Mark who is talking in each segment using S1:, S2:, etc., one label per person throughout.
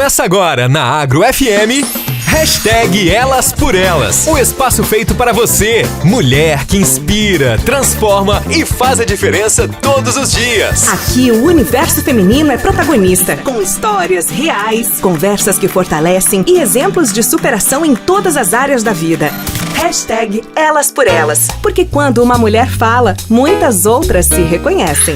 S1: Começa agora na Agro FM, hashtag Elas por Elas. O espaço feito para você, mulher que inspira, transforma e faz a diferença todos os dias.
S2: Aqui o universo feminino é protagonista, com histórias reais, conversas que fortalecem e exemplos de superação em todas as áreas da vida. Hashtag Elas por Elas. Porque quando uma mulher fala, muitas outras se reconhecem.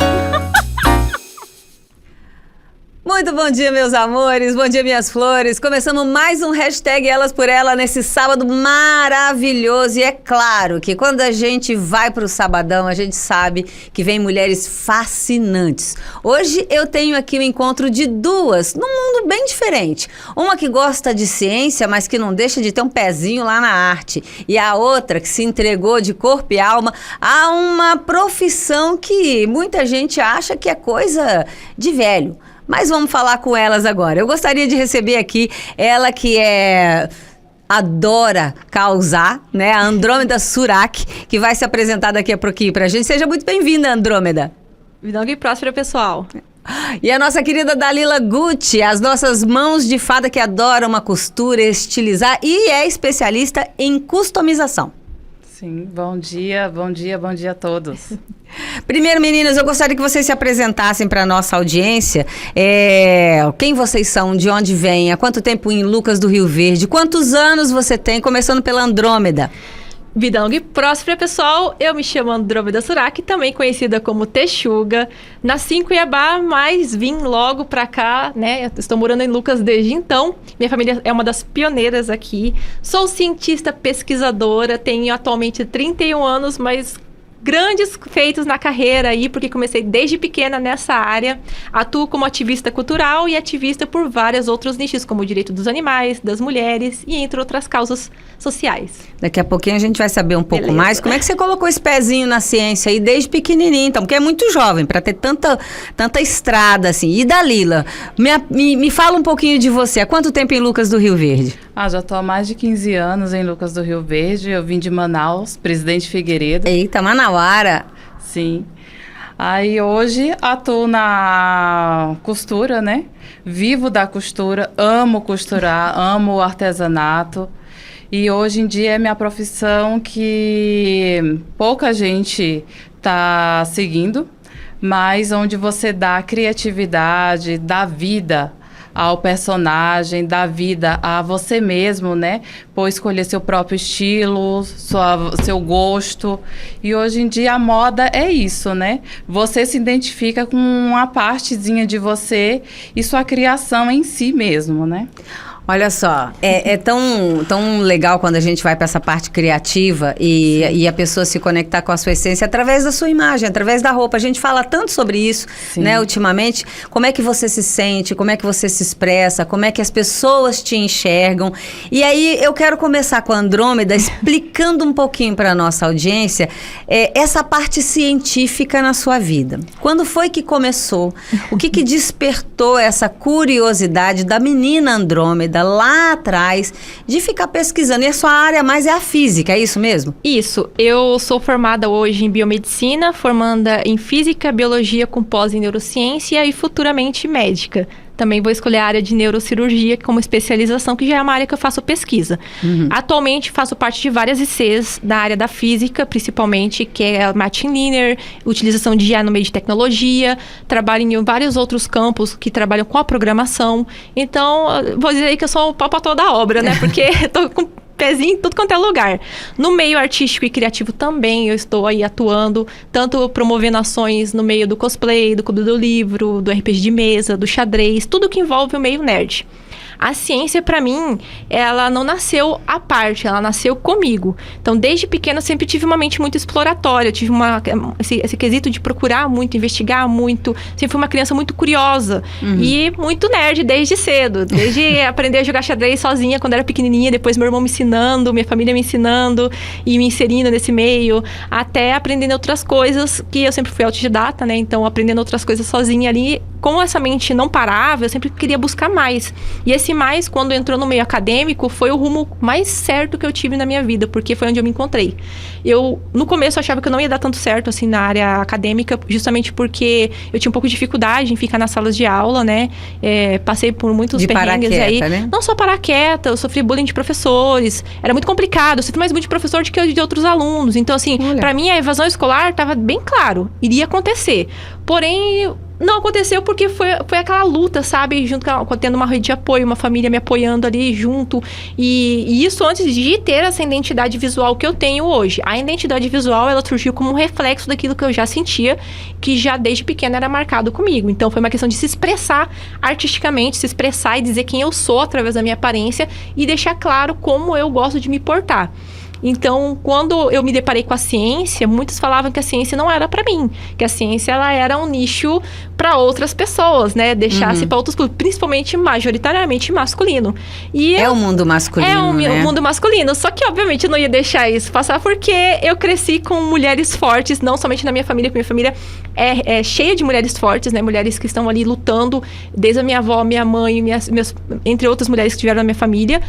S3: Muito bom dia, meus amores, bom dia, minhas flores. Começamos mais um hashtag Elas por Ela nesse sábado maravilhoso. E é claro que quando a gente vai pro sabadão, a gente sabe que vem mulheres fascinantes. Hoje eu tenho aqui o encontro de duas, num mundo bem diferente. Uma que gosta de ciência, mas que não deixa de ter um pezinho lá na arte. E a outra que se entregou de corpo e alma a uma profissão que muita gente acha que é coisa de velho. Mas vamos falar com elas agora. Eu gostaria de receber aqui ela que adora causar, né? A Andrômeda Surak, que vai se apresentar daqui a pouquinho pra gente. Seja muito bem-vinda, Andrômeda.
S4: Vida longa e próspera, pessoal.
S3: E a nossa querida Dalila Gucci, as nossas mãos de fada que adoram uma costura, estilizar e é especialista em customização.
S5: Sim, bom dia a todos.
S3: Primeiro, meninas, eu gostaria que vocês se apresentassem para a nossa audiência. Quem vocês são, de onde vêm, há quanto tempo em Lucas do Rio Verde, quantos anos você tem, começando pela Andrômeda.
S4: Vida longa e próspera, pessoal. Eu me chamo Andrômeda Surak, também conhecida como Texuga. Nasci em Cuiabá, mas vim logo pra cá, né? Eu estou morando em Lucas desde então. Minha família é uma das pioneiras aqui. Sou cientista pesquisadora, tenho atualmente 31 anos, mas grandes feitos na carreira aí, porque comecei desde pequena nessa área. Atuo como ativista cultural e ativista por vários outros nichos, como o direito dos animais, das mulheres e entre outras causas sociais.
S3: Daqui a pouquinho a gente vai saber um pouco mais. Como é que você colocou esse pezinho na ciência aí desde pequenininho, então? Porque é muito jovem para ter tanta estrada assim. E Dalila, me fala um pouquinho de você. Há quanto tempo em Lucas do Rio Verde?
S5: Já estou há mais de 15 anos em Lucas do Rio Verde. Eu vim de Manaus, Presidente Figueiredo.
S3: Eita, Manauara.
S5: Sim. Aí hoje atuo na costura, né? Vivo da costura, amo costurar, amo o artesanato. E hoje em dia é minha profissão que pouca gente está seguindo, mas onde você dá criatividade, dá vida ao personagem, dá vida a você mesmo, né? Por escolher seu próprio estilo, seu gosto. E hoje em dia a moda é isso, né? Você se identifica com uma partezinha de você e sua criação em si mesmo, né?
S3: Olha só, é tão legal quando a gente vai para essa parte criativa e a pessoa se conectar com a sua essência através da sua imagem, através da roupa. A gente fala tanto sobre isso, né, ultimamente. Como é que você se sente, como é que você se expressa, como é que as pessoas te enxergam. E aí eu quero começar com a Andrômeda explicando um pouquinho para a nossa audiência essa parte científica na sua vida. Quando foi que começou? O que despertou essa curiosidade da menina Andrômeda lá atrás, de ficar pesquisando? E a sua área mais é a física, é isso mesmo?
S4: Isso. Eu sou formada hoje em biomedicina, formanda em física, biologia com pós em neurociência e futuramente médica. Também vou escolher a área de neurocirurgia como especialização, que já é uma área que eu faço pesquisa. Uhum. Atualmente faço parte de várias ICs da área da física, principalmente, que é a Machine Learning, utilização de IA no meio de tecnologia. Trabalho em vários outros campos que trabalham com a programação. Então, vou dizer aí que eu sou o pau-pra-toa da obra, né? Porque estou com pezinho em tudo quanto é lugar. No meio artístico e criativo também eu estou aí atuando, tanto promovendo ações no meio do cosplay, do clube do livro, do RPG de mesa, do xadrez, tudo que envolve o meio nerd. A ciência, para mim, ela não nasceu à parte, ela nasceu comigo. Então, desde pequena, eu sempre tive uma mente muito exploratória, eu tive esse quesito de procurar muito, investigar muito. Sempre fui uma criança muito curiosa e muito nerd desde cedo. Desde aprender a jogar xadrez sozinha quando era pequenininha, depois meu irmão me ensinando, minha família me ensinando e me inserindo nesse meio, até aprendendo outras coisas, que eu sempre fui autodidata, né? Então, aprendendo outras coisas sozinha ali, como essa mente não parava, eu sempre queria buscar mais. E esse disse, mas quando entrou no meio acadêmico, foi o rumo mais certo que eu tive na minha vida, porque foi onde eu me encontrei. Eu, no começo, achava que eu não ia dar tanto certo, assim, na área acadêmica, justamente porque eu tinha um pouco de dificuldade em ficar nas salas de aula, né? Passei por muitos perrengues aí. Né? Não só parar quieta, eu sofri bullying de professores, era muito complicado, eu sofri mais bullying de professor do que de outros alunos. Então, assim, pra mim, a evasão escolar estava bem claro, iria acontecer. Porém, não aconteceu porque foi aquela luta, sabe? Junto tendo uma rede de apoio, uma família me apoiando ali junto. E isso antes de ter essa identidade visual que eu tenho hoje. A identidade visual, ela surgiu como um reflexo daquilo que eu já sentia, que já desde pequena era marcado comigo. Então, foi uma questão de se expressar artisticamente, se expressar e dizer quem eu sou através da minha aparência e deixar claro como eu gosto de me portar. Então, quando eu me deparei com a ciência, muitos falavam que a ciência não era para mim, que a ciência ela era um nicho para outras pessoas, né? Deixasse para outros públicos, principalmente majoritariamente masculino. E
S3: o mundo masculino,
S4: né? O mundo masculino. Só que, obviamente, eu não ia deixar isso passar, porque eu cresci com mulheres fortes, não somente na minha família, porque minha família é cheia de mulheres fortes, né? Mulheres que estão ali lutando, desde a minha avó, minha mãe, entre outras mulheres que tiveram na minha família,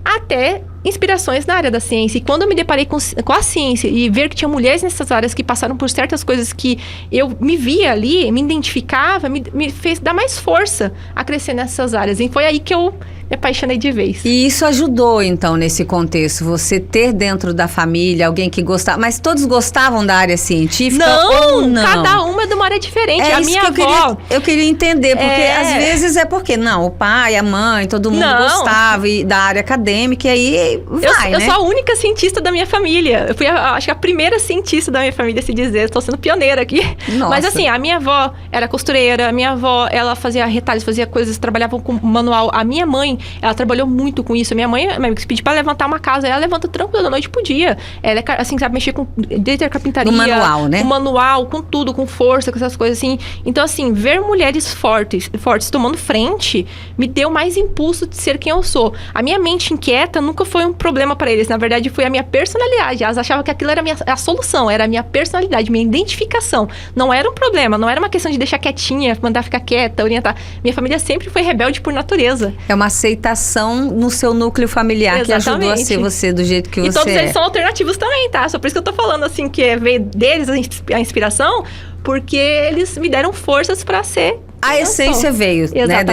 S4: até inspirações na área da ciência. E quando eu me deparei com a ciência e ver que tinha mulheres nessas áreas que passaram por certas coisas que eu me via ali, me identificava, me fez dar mais força a crescer nessas áreas. E foi aí que eu me apaixonei de vez.
S3: E isso ajudou, então, nesse contexto, você ter dentro da família alguém que gostava... Mas todos gostavam da área científica ou não?
S4: Cada uma é de uma área diferente. A minha avó...
S3: Eu queria entender, porque às vezes o pai, a mãe, todo mundo gostava da área acadêmica, e aí vai,
S4: eu sou a única cientista da minha família. Eu fui, acho que a primeira cientista da minha família, se dizer. Estou sendo pioneira aqui. Nossa. Mas assim, a minha avó era costureira, a minha avó, ela fazia retalhos, fazia coisas, trabalhava com manual. A minha mãe, ela trabalhou muito com isso. A minha mãe se pedir pra levantar uma casa, ela levanta tranquilo da noite pro dia. Ela, assim, sabe mexer com... Desde a carpintaria...
S3: No manual, né?
S4: Com manual, com tudo, com força, com essas coisas assim. Então, assim, ver mulheres fortes tomando frente, me deu mais impulso de ser quem eu sou. A minha mente inquieta nunca foi um problema pra eles. Na verdade, foi a minha personalidade. Elas achavam que aquilo era a solução, era a minha personalidade, minha identificação. Não era um problema, não era uma questão de deixar quietinha, mandar ficar quieta, orientar. Minha família sempre foi rebelde por natureza.
S3: É uma aceitação no seu núcleo familiar. Exatamente. Que ajudou a ser você do jeito que você é.
S4: E todos eles são alternativos também, tá? Só por isso que eu tô falando, assim, que veio deles a inspiração, porque eles me deram forças pra ser...
S3: A essência veio, né,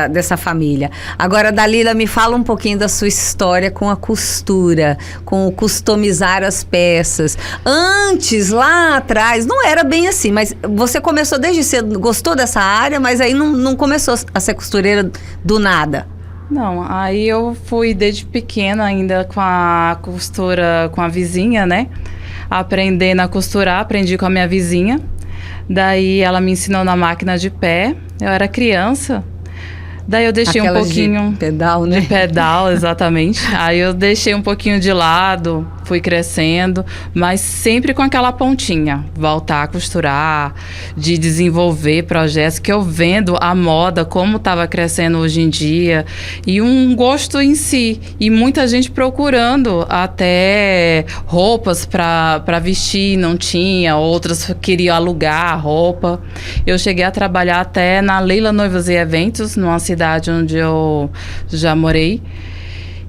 S3: dessa família. Agora, Dalila, me fala um pouquinho da sua história com a costura, com o customizar as peças. Antes, lá atrás, não era bem assim, mas você começou desde cedo, gostou dessa área, mas aí não começou a ser costureira do nada.
S5: Não, aí eu fui desde pequena ainda com a costura com a vizinha, né? Aprendendo a costurar, aprendi com a minha vizinha. Daí ela me ensinou na máquina de pé, eu era criança. Daí eu deixei um pouquinho...
S3: de pedal, né?
S5: De pedal, exatamente. Aí eu deixei um pouquinho de lado, fui crescendo, mas sempre com aquela pontinha. Voltar a costurar, de desenvolver projetos, que eu vendo a moda, como estava crescendo hoje em dia, e um gosto em si. E muita gente procurando até roupas para vestir, não tinha. Outras queriam alugar a roupa. Eu cheguei a trabalhar até na Leila Noivas e Eventos, numa cidade onde eu já morei.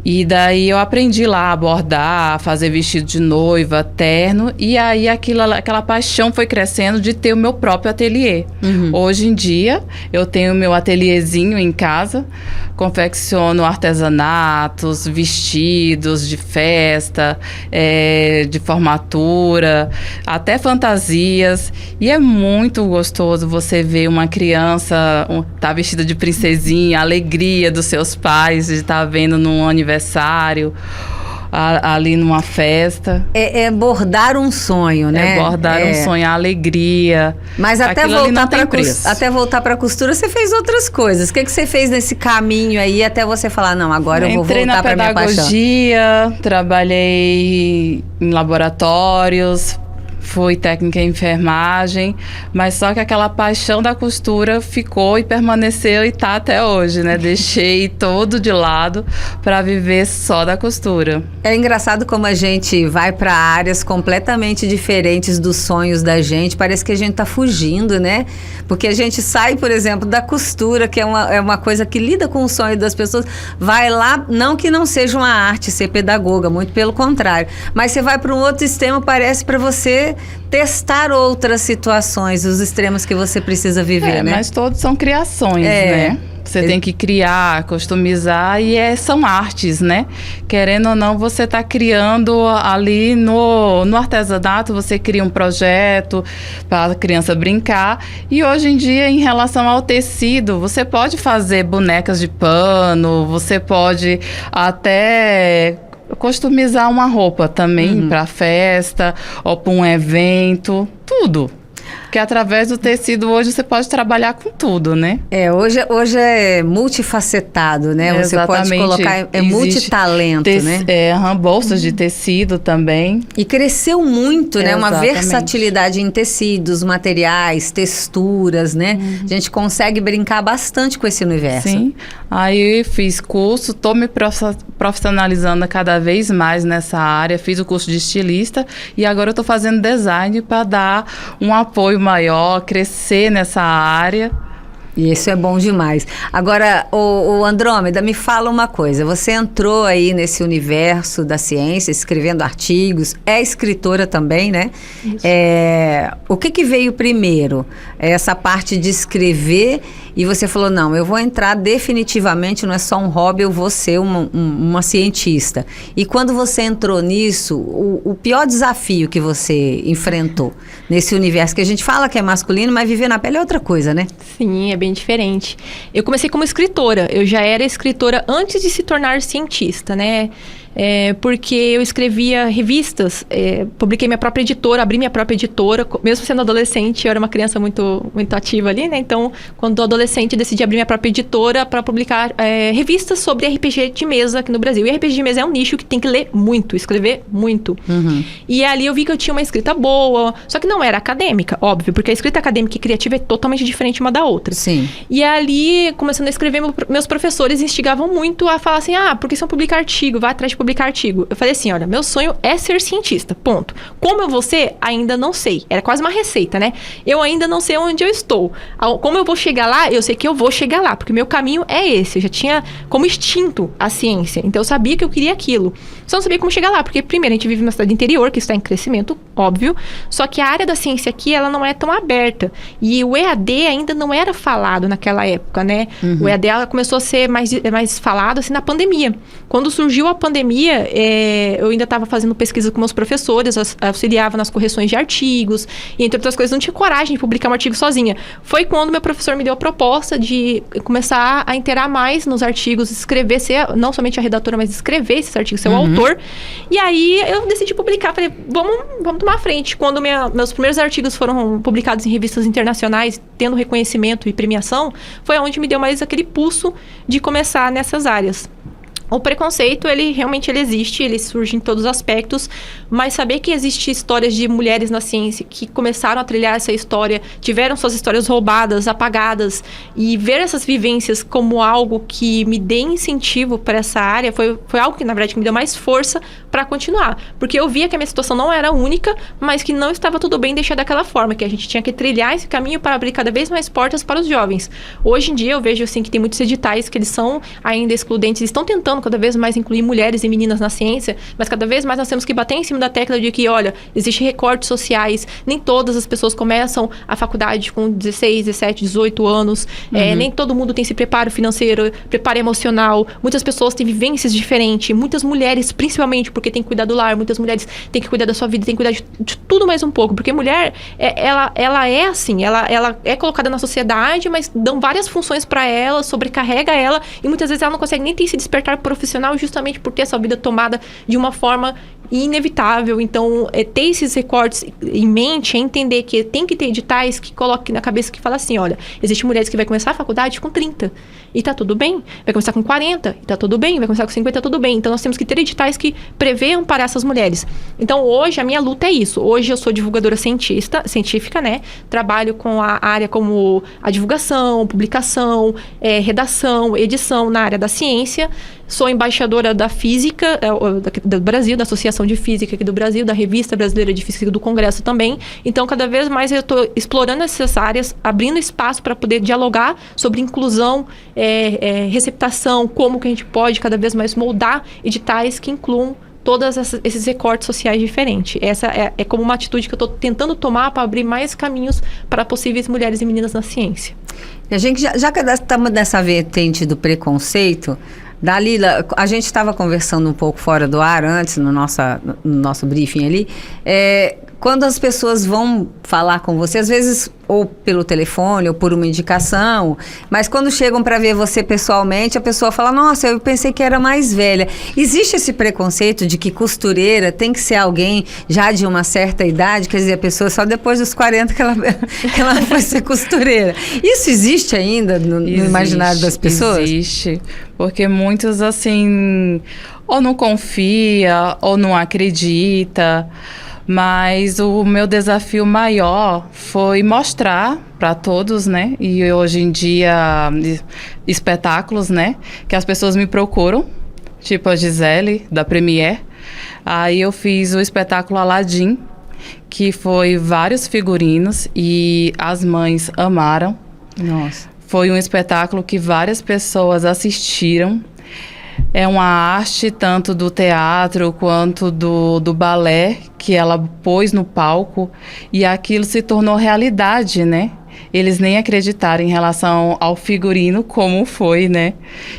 S5: E daí eu aprendi lá a bordar, a fazer vestido de noiva, terno. E aí aquela paixão foi crescendo de ter o meu próprio ateliê. Hoje em dia eu tenho meu ateliêzinho em casa, confecciono artesanatos, vestidos de festa, de formatura, até fantasias. E é muito gostoso você ver uma criança tá vestida de princesinha, a alegria dos seus pais de estar vendo num aniversário, ali numa festa.
S3: É bordar um sonho, né?
S5: É bordar um sonho, a alegria.
S3: Mas até voltar para a costura, você fez outras coisas. O que você fez nesse caminho aí até você falar, não, agora eu vou voltar para minha paixão?
S5: Entrei na pedagogia, trabalhei em laboratórios, fui técnica em enfermagem, mas só que aquela paixão da costura ficou e permaneceu e tá até hoje, né? Deixei todo de lado para viver só da costura.
S3: É engraçado como a gente vai para áreas completamente diferentes dos sonhos da gente. Parece que a gente tá fugindo, né? Porque a gente sai, por exemplo, da costura, que é uma coisa que lida com o sonho das pessoas. Vai lá, não que não seja uma arte ser pedagoga, muito pelo contrário. Mas você vai para um outro extremo, parece para você testar outras situações, os extremos que você precisa viver, né?
S5: Mas todos são criações, né? Você tem que criar, customizar e são artes, né? Querendo ou não, você está criando ali no artesanato, você cria um projeto para a criança brincar. E hoje em dia, em relação ao tecido, você pode fazer bonecas de pano, você pode até customizar uma roupa também para festa ou para um evento, tudo. Porque através do tecido hoje você pode trabalhar com tudo, né?
S3: Hoje é multifacetado, né? Você
S5: Exatamente.
S3: pode colocar, multitalento, né?
S5: Bolsas de tecido também.
S3: E cresceu muito, né? Uma
S5: Exatamente.
S3: versatilidade em tecidos, materiais, texturas, né? A gente consegue brincar bastante com esse universo.
S5: Sim. Aí fiz curso, estou me profissionalizando cada vez mais nessa área. Fiz o curso de estilista e agora eu estou fazendo design para dar um apoio maior, crescer nessa área.
S3: E isso é bom demais. Agora, o Andrômeda, me fala uma coisa. Você entrou aí nesse universo da ciência, escrevendo artigos, é escritora também, né? Isso. O que veio primeiro? Essa parte de escrever e você falou, não, eu vou entrar definitivamente, não é só um hobby, eu vou ser uma cientista. E quando você entrou nisso, o pior desafio que você enfrentou nesse universo, que a gente fala que é masculino, mas viver na pele é outra coisa, né?
S4: Sim, é bem diferente. Eu comecei como escritora. Eu já era escritora antes de se tornar cientista, né? Porque eu escrevia revistas, publiquei minha própria editora, abri minha própria editora, mesmo sendo adolescente, eu era uma criança muito, muito ativa ali, né? Então, quando adolescente, decidi abrir minha própria editora para publicar revistas sobre RPG de mesa aqui no Brasil. E RPG de mesa é um nicho que tem que ler muito, escrever muito. Uhum. E ali eu vi que eu tinha uma escrita boa, só que não era acadêmica, óbvio, porque a escrita acadêmica e criativa é totalmente diferente uma da outra.
S3: Sim.
S4: E ali, começando a escrever, meus professores instigavam muito a falar assim, por que você não publica artigo? Vai atrás de publicar artigo. Eu falei assim, olha, meu sonho é ser cientista, ponto. Como eu vou ser? Ainda não sei. Era quase uma receita, né? Eu ainda não sei onde eu estou. Como eu vou chegar lá? Eu sei que eu vou chegar lá, porque meu caminho é esse. Eu já tinha como instinto a ciência, então eu sabia que eu queria aquilo. Só não sabia como chegar lá, porque primeiro a gente vive numa cidade interior, que está em crescimento, óbvio, só que a área da ciência aqui, ela não é tão aberta. E o EAD ainda não era falado naquela época, né? Uhum. O EAD ela começou a ser mais falado assim na pandemia. Quando surgiu a pandemia, eu ainda estava fazendo pesquisa com meus professores, auxiliava nas correções de artigos, e entre outras coisas, não tinha coragem de publicar um artigo sozinha. Foi quando meu professor me deu a proposta de começar a inteirar mais nos artigos, escrever, ser não somente a redatora, mas escrever esses artigos, ser o autor. E aí eu decidi publicar, falei, vamos tomar a frente. Quando meus primeiros artigos foram publicados em revistas internacionais, tendo reconhecimento e premiação, foi onde me deu mais aquele pulso de começar nessas áreas. O preconceito, ele realmente existe, ele surge em todos os aspectos, mas saber que existe histórias de mulheres na ciência que começaram a trilhar essa história, tiveram suas histórias roubadas, apagadas, e ver essas vivências como algo que me dê incentivo para essa área, foi algo que, na verdade, me deu mais força para continuar. Porque eu via que a minha situação não era única, mas que não estava tudo bem deixar daquela forma, que a gente tinha que trilhar esse caminho para abrir cada vez mais portas para os jovens. Hoje em dia, eu vejo assim, que tem muitos editais que eles são ainda excludentes, estão tentando cada vez mais incluir mulheres e meninas na ciência, mas cada vez mais nós temos que bater em cima da tecla de que, olha, existem recortes sociais, nem todas as pessoas começam a faculdade com 16, 17, 18 anos, nem todo mundo tem esse preparo financeiro, preparo emocional, muitas pessoas têm vivências diferentes, muitas mulheres, principalmente porque tem que cuidar do lar, muitas mulheres têm que cuidar da sua vida, têm que cuidar de tudo mais um pouco, porque mulher, ela é assim, ela é colocada na sociedade, mas dão várias funções para ela, sobrecarrega ela, e muitas vezes ela não consegue nem ter esse despertar profissional justamente por ter essa vida tomada de uma forma inevitável. Então, ter esses recortes em mente, é entender que tem que ter editais que coloquem na cabeça, que fala assim, olha, existem mulheres que vai começar a faculdade com 30 e tá tudo bem, vai começar com 40 e tá tudo bem, vai começar com 50 e tá tudo bem. Então, nós temos que ter editais que prevejam para essas mulheres. Então, hoje, a minha luta é isso. Hoje, eu sou divulgadora científica, né? Trabalho com a área como a divulgação, publicação, redação, edição na área da ciência. Sou embaixadora da Física do Brasil, da Associação de Física aqui do Brasil, da Revista Brasileira de Física do Congresso também. Então, cada vez mais eu estou explorando essas áreas, abrindo espaço para poder dialogar sobre inclusão, receptação, como que a gente pode cada vez mais moldar editais que incluam todos esses recortes sociais diferentes. Essa é como uma atitude que eu estou tentando tomar para abrir mais caminhos para possíveis mulheres e meninas na ciência.
S3: E a gente, já que estamos nessa vertente do preconceito, Dalila, a gente estava conversando um pouco fora do ar antes, no nosso briefing ali, quando as pessoas vão falar com você, às vezes ou pelo telefone ou por uma indicação, mas quando chegam para ver você pessoalmente, a pessoa fala, nossa, eu pensei que era mais velha. Existe esse preconceito de que costureira tem que ser alguém já de uma certa idade, quer dizer, a pessoa só depois dos 40 que ela vai ser costureira. Isso existe ainda no imaginário das pessoas?
S5: Existe, porque muitos, assim, ou não confia, ou não acredita. Mas o meu desafio maior foi mostrar para todos, né? E hoje em dia, espetáculos, né? Que as pessoas me procuram, tipo a Gisele, da Premiere. Aí eu fiz o espetáculo Aladdin, que foi vários figurinos e as mães amaram.
S3: Nossa.
S5: Foi um espetáculo que várias pessoas assistiram. É uma arte tanto do teatro quanto do balé que ela pôs no palco e aquilo se tornou realidade, né? Eles nem acreditaram em relação ao figurino como foi, né?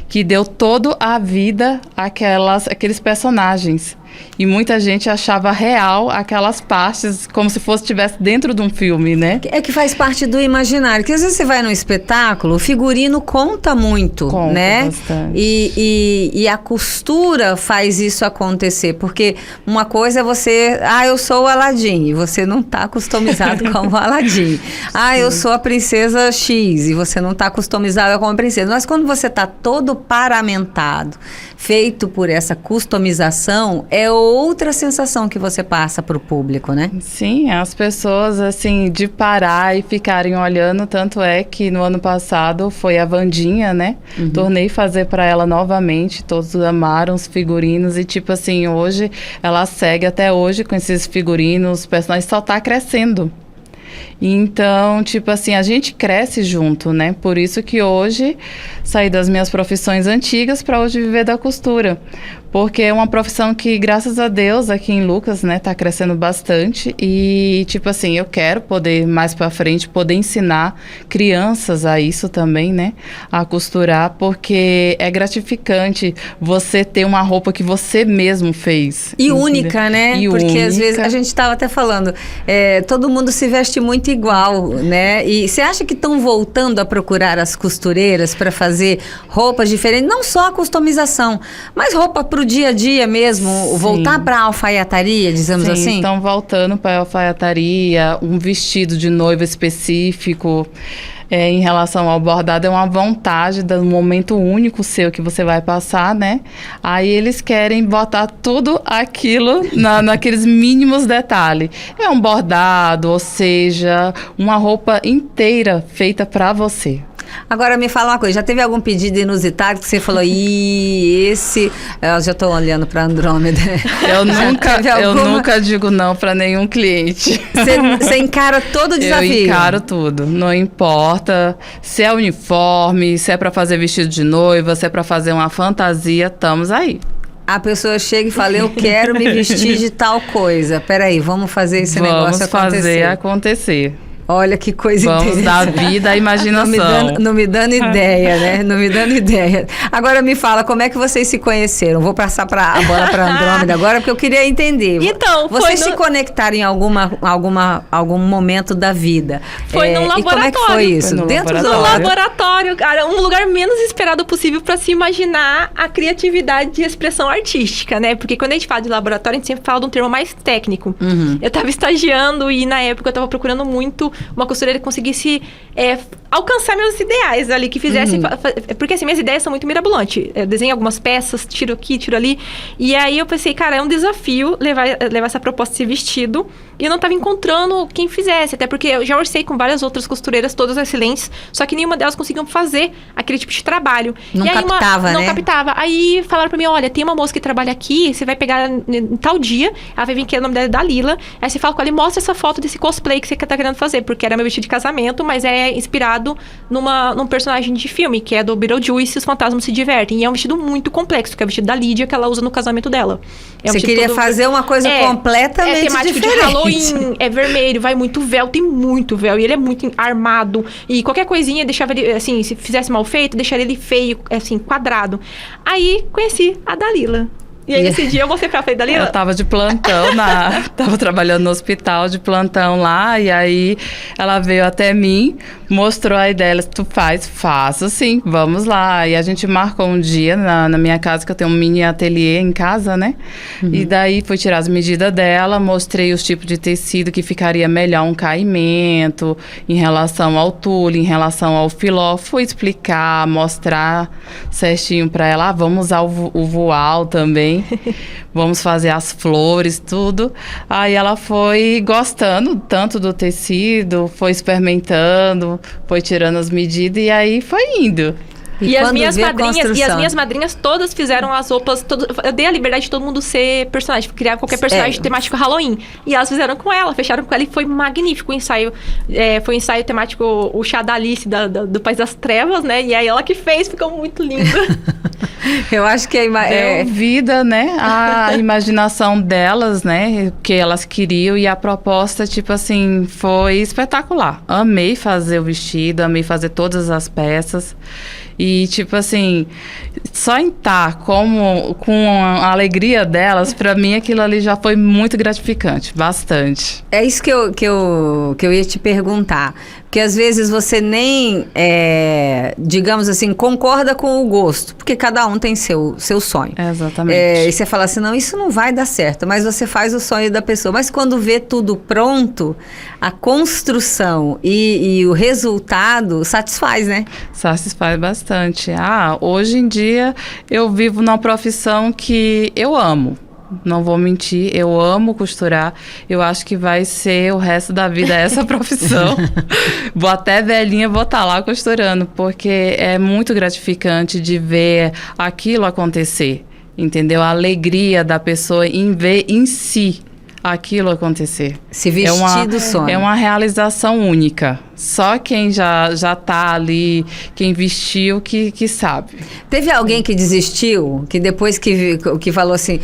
S5: Que deu toda a vida àqueles personagens. E muita gente achava real aquelas partes, como se estivesse dentro de um filme, né?
S3: É que faz parte do imaginário. Porque às vezes você vai num espetáculo, o figurino conta muito, né?
S5: Bastante.
S3: E a costura faz isso acontecer. Porque uma coisa é você... eu sou o Aladdin. E você não está customizado como o Aladdin. Eu sou a princesa X. E você não está customizado como a princesa. Mas quando você está todo paramentado, feito por essa customização, é outra sensação que você passa para o público, né?
S5: Sim, as pessoas, assim, de parar e ficarem olhando, tanto é que no ano passado foi a Wandinha, né? Uhum. Tornei fazer para ela novamente, todos amaram os figurinos e, tipo assim, hoje ela segue até hoje com esses figurinos, o personagem só tá crescendo. Então, tipo assim, a gente cresce junto, né? Por isso que hoje saí das minhas profissões antigas para hoje viver da costura. Porque é uma profissão que, graças a Deus, aqui em Lucas, né, tá crescendo bastante. E, tipo assim, eu quero poder, mais pra frente, poder ensinar crianças a isso também, né? A costurar, porque é gratificante você ter uma roupa que você mesmo fez.
S3: E única, né? Porque única. Às vezes, a gente estava até falando, todo mundo se veste muito igual, né? E você acha que estão voltando a procurar as costureiras para fazer roupas diferentes? Não só a customização, mas roupa pro dia a dia mesmo, sim, voltar para a alfaiataria, dizemos
S5: sim,
S3: assim?
S5: Estão voltando para a alfaiataria, um vestido de noiva específico. Em relação ao bordado, é uma vontade do momento único seu que você vai passar, né? Aí eles querem botar tudo aquilo naqueles mínimos detalhes. É um bordado, ou seja, uma roupa inteira feita para você.
S3: Agora me fala uma coisa, já teve algum pedido inusitado que você falou, esse... Eu já estou olhando para Andrômeda.
S5: Eu nunca digo não para nenhum cliente.
S3: Você encara todo o desafio?
S5: Eu encaro tudo, não importa se é uniforme, se é para fazer vestido de noiva, se é para fazer uma fantasia, estamos aí.
S3: A pessoa chega e fala, eu quero me vestir de tal coisa. Peraí, vamos fazer esse negócio acontecer.
S5: Vamos fazer acontecer.
S3: Olha que coisa
S5: Vamos dar vida à imaginação.
S3: Não me dando ideia, né? Não me dando ideia. Agora me fala, como é que vocês se conheceram? Vou passar a bola para Andrômeda agora, porque eu queria entender.
S4: Então,
S3: vocês se conectaram em algum momento da vida.
S4: Foi num laboratório.
S3: E como é que foi isso?
S4: Dentro do laboratório, cara, um lugar menos esperado possível para se imaginar a criatividade e expressão artística, né? Porque quando a gente fala de laboratório, a gente sempre fala de um termo mais técnico. Eu estava estagiando e na época eu estava procurando muito uma costureira que conseguisse alcançar meus ideais ali, que fizesse... Porque assim, minhas ideias são muito mirabolantes. Eu desenho algumas peças, tiro aqui, tiro ali. E aí eu pensei, cara, é um desafio levar essa proposta, esse vestido. E eu não estava encontrando quem fizesse. Até porque eu já orcei com várias outras costureiras, todas excelentes. Só que nenhuma delas conseguiam fazer aquele tipo de trabalho.
S3: Não
S4: e aí
S3: captava, né?
S4: Não captava. Aí falaram pra mim, olha, tem uma moça que trabalha aqui, você vai pegar em tal dia, ela vai vir aqui, o nome dela é Dalila. Aí você fala com ela e mostra essa foto desse cosplay que você tá querendo fazer. Porque era meu vestido de casamento, mas é inspirado num personagem de filme, que é do Beetlejuice, Os Fantasmas Se Divertem. E é um vestido muito complexo, que é o vestido da Lídia, que ela usa no casamento dela.
S3: Você queria fazer uma coisa completamente
S4: temático
S3: diferente.
S4: De Halloween, é vermelho, vai muito véu, tem muito véu. E ele é muito armado. E qualquer coisinha deixava ele, assim, se fizesse mal feito, deixaria ele feio, assim, quadrado. Aí, conheci a Dalila. E aí, esse dia, eu mostrei pra frente, Dalila.
S5: Eu tava de plantão, tava trabalhando no hospital de plantão lá, e aí ela veio até mim, mostrou a ideia, ela disse, tu faço sim, vamos lá. E a gente marcou um dia na minha casa, que eu tenho um mini ateliê em casa, né? E daí fui tirar as medidas dela, mostrei os tipos de tecido que ficaria melhor um caimento, em relação ao tule, em relação ao filó. Fui explicar, mostrar certinho pra ela, vamos usar o voal também. Vamos fazer as flores, tudo. Aí ela foi gostando tanto do tecido, foi experimentando, foi tirando as medidas e aí foi indo.
S4: E as minhas madrinhas todas fizeram as roupas. Eu dei a liberdade de todo mundo ser personagem, criar qualquer personagem temático Halloween. E elas fizeram com ela, fecharam com ela e foi magnífico o ensaio. Foi um ensaio temático, o chá da Alice, do País das Trevas, né? E aí ela que fez, ficou muito lindo.
S3: Eu acho que
S5: deu vida, né? A imaginação delas, né? Que elas queriam e a proposta, tipo assim, foi espetacular. Amei fazer o vestido, amei fazer todas as peças. E, tipo assim, só em estar com a alegria delas, pra mim aquilo ali já foi muito gratificante, bastante.
S3: É isso que eu ia te perguntar. Porque às vezes você nem, digamos assim, concorda com o gosto. Porque cada um tem seu sonho.
S5: Exatamente.
S3: E você fala assim, não, isso não vai dar certo. Mas você faz o sonho da pessoa. Mas quando vê tudo pronto, a construção e o resultado satisfaz, né?
S5: Satisfaz bastante. Hoje em dia eu vivo numa profissão que eu amo. Não vou mentir, eu amo costurar. Eu acho que vai ser o resto da vida essa profissão. Vou até velhinha, vou estar lá costurando, porque é muito gratificante de ver aquilo acontecer, entendeu? A alegria da pessoa em ver em si aquilo acontecer.
S3: Se vestir do sonho.
S5: É uma realização única. Só quem já tá ali, quem vestiu, que sabe.
S3: Teve alguém que desistiu, que depois que falou assim...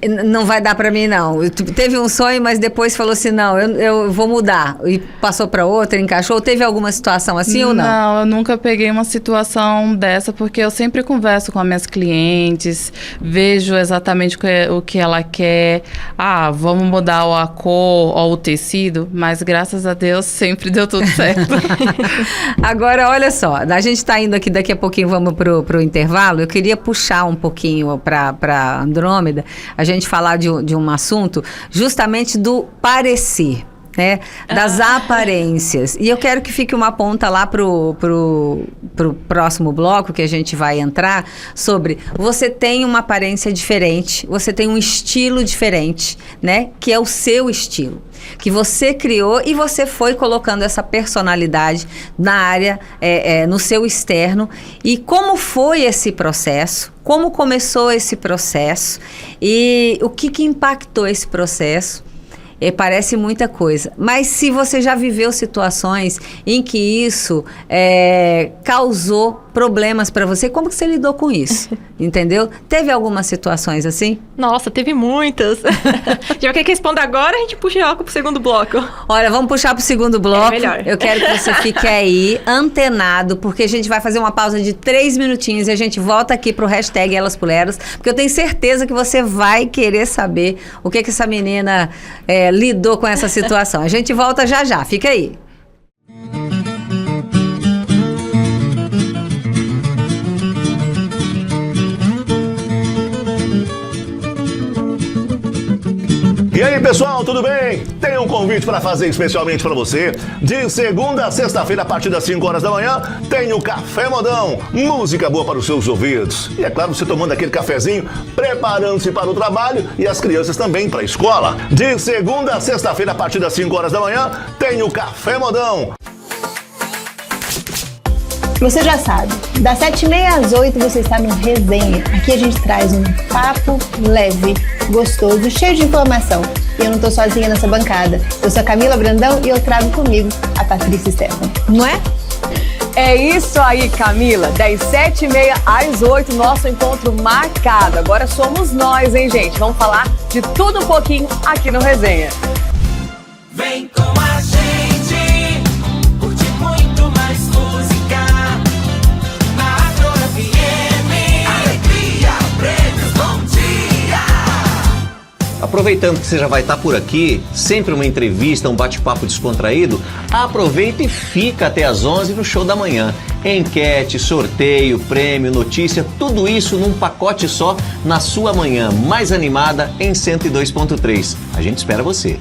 S3: Não vai dar pra mim, não. Teve um sonho, mas depois falou assim, não, eu vou mudar. E passou pra outra, encaixou. Teve alguma situação assim ou não?
S5: Não, eu nunca peguei uma situação dessa, porque eu sempre converso com as minhas clientes, vejo exatamente o que ela quer. Vamos mudar a cor ou o tecido, mas graças a Deus sempre deu tudo certo.
S3: Agora, olha só, a gente tá indo aqui, daqui a pouquinho vamos pro intervalo. Eu queria puxar um pouquinho pra Andrômeda, a gente falar de um assunto justamente do parecer, né? Das aparências. E eu quero que fique uma ponta lá pro próximo bloco que a gente vai entrar sobre você tem uma aparência diferente, você tem um estilo diferente, né? Que é o seu estilo. Que você criou e você foi colocando essa personalidade na área, no seu externo. E como foi esse processo? Como começou esse processo? E o que impactou esse processo? parece muita coisa. Mas se você já viveu situações em que isso causou problemas para você, como que você lidou com isso? Entendeu? Teve algumas situações assim?
S4: Nossa, teve muitas. Já quer que responda agora, a gente puxa ela pro segundo bloco.
S3: Olha, vamos puxar pro segundo bloco.
S4: É melhor.
S3: Eu quero que você fique aí, antenado, porque a gente vai fazer uma pausa de 3 minutinhos e a gente volta aqui pro hashtag Elas por Elas, porque eu tenho certeza que você vai querer saber o que essa menina lidou com essa situação. A gente volta já já, fica aí.
S6: E aí, pessoal, tudo bem? Tenho um convite para fazer especialmente para você. De segunda a sexta-feira, a partir das 5 horas da manhã, tem o Café Modão. Música boa para os seus ouvidos. E é claro, você tomando aquele cafezinho, preparando-se para o trabalho e as crianças também para a escola. De segunda a sexta-feira, a partir das 5 horas da manhã, tem o Café Modão.
S7: Você já sabe, das 7h30 às 8 você está no Resenha. Aqui a gente traz um papo leve, gostoso, cheio de informação. E eu não tô sozinha nessa bancada. Eu sou a Camila Brandão e eu trago comigo a Patrícia Stefan. Não é?
S8: É isso aí, Camila. Das 7h30 às 8, nosso encontro marcado. Agora somos nós, hein, gente? Vamos falar de tudo um pouquinho aqui no Resenha.
S9: Vem com a gente, curte muito mais música. Na Agro FM, alegria, prêmios, bom dia.
S10: Aproveitando que você já vai estar por aqui, sempre uma entrevista, um bate-papo descontraído, aproveita e fica até às 11 no Show da Manhã. Enquete, sorteio, prêmio, notícia, tudo isso num pacote só na sua manhã mais animada em 102.3. A gente espera você.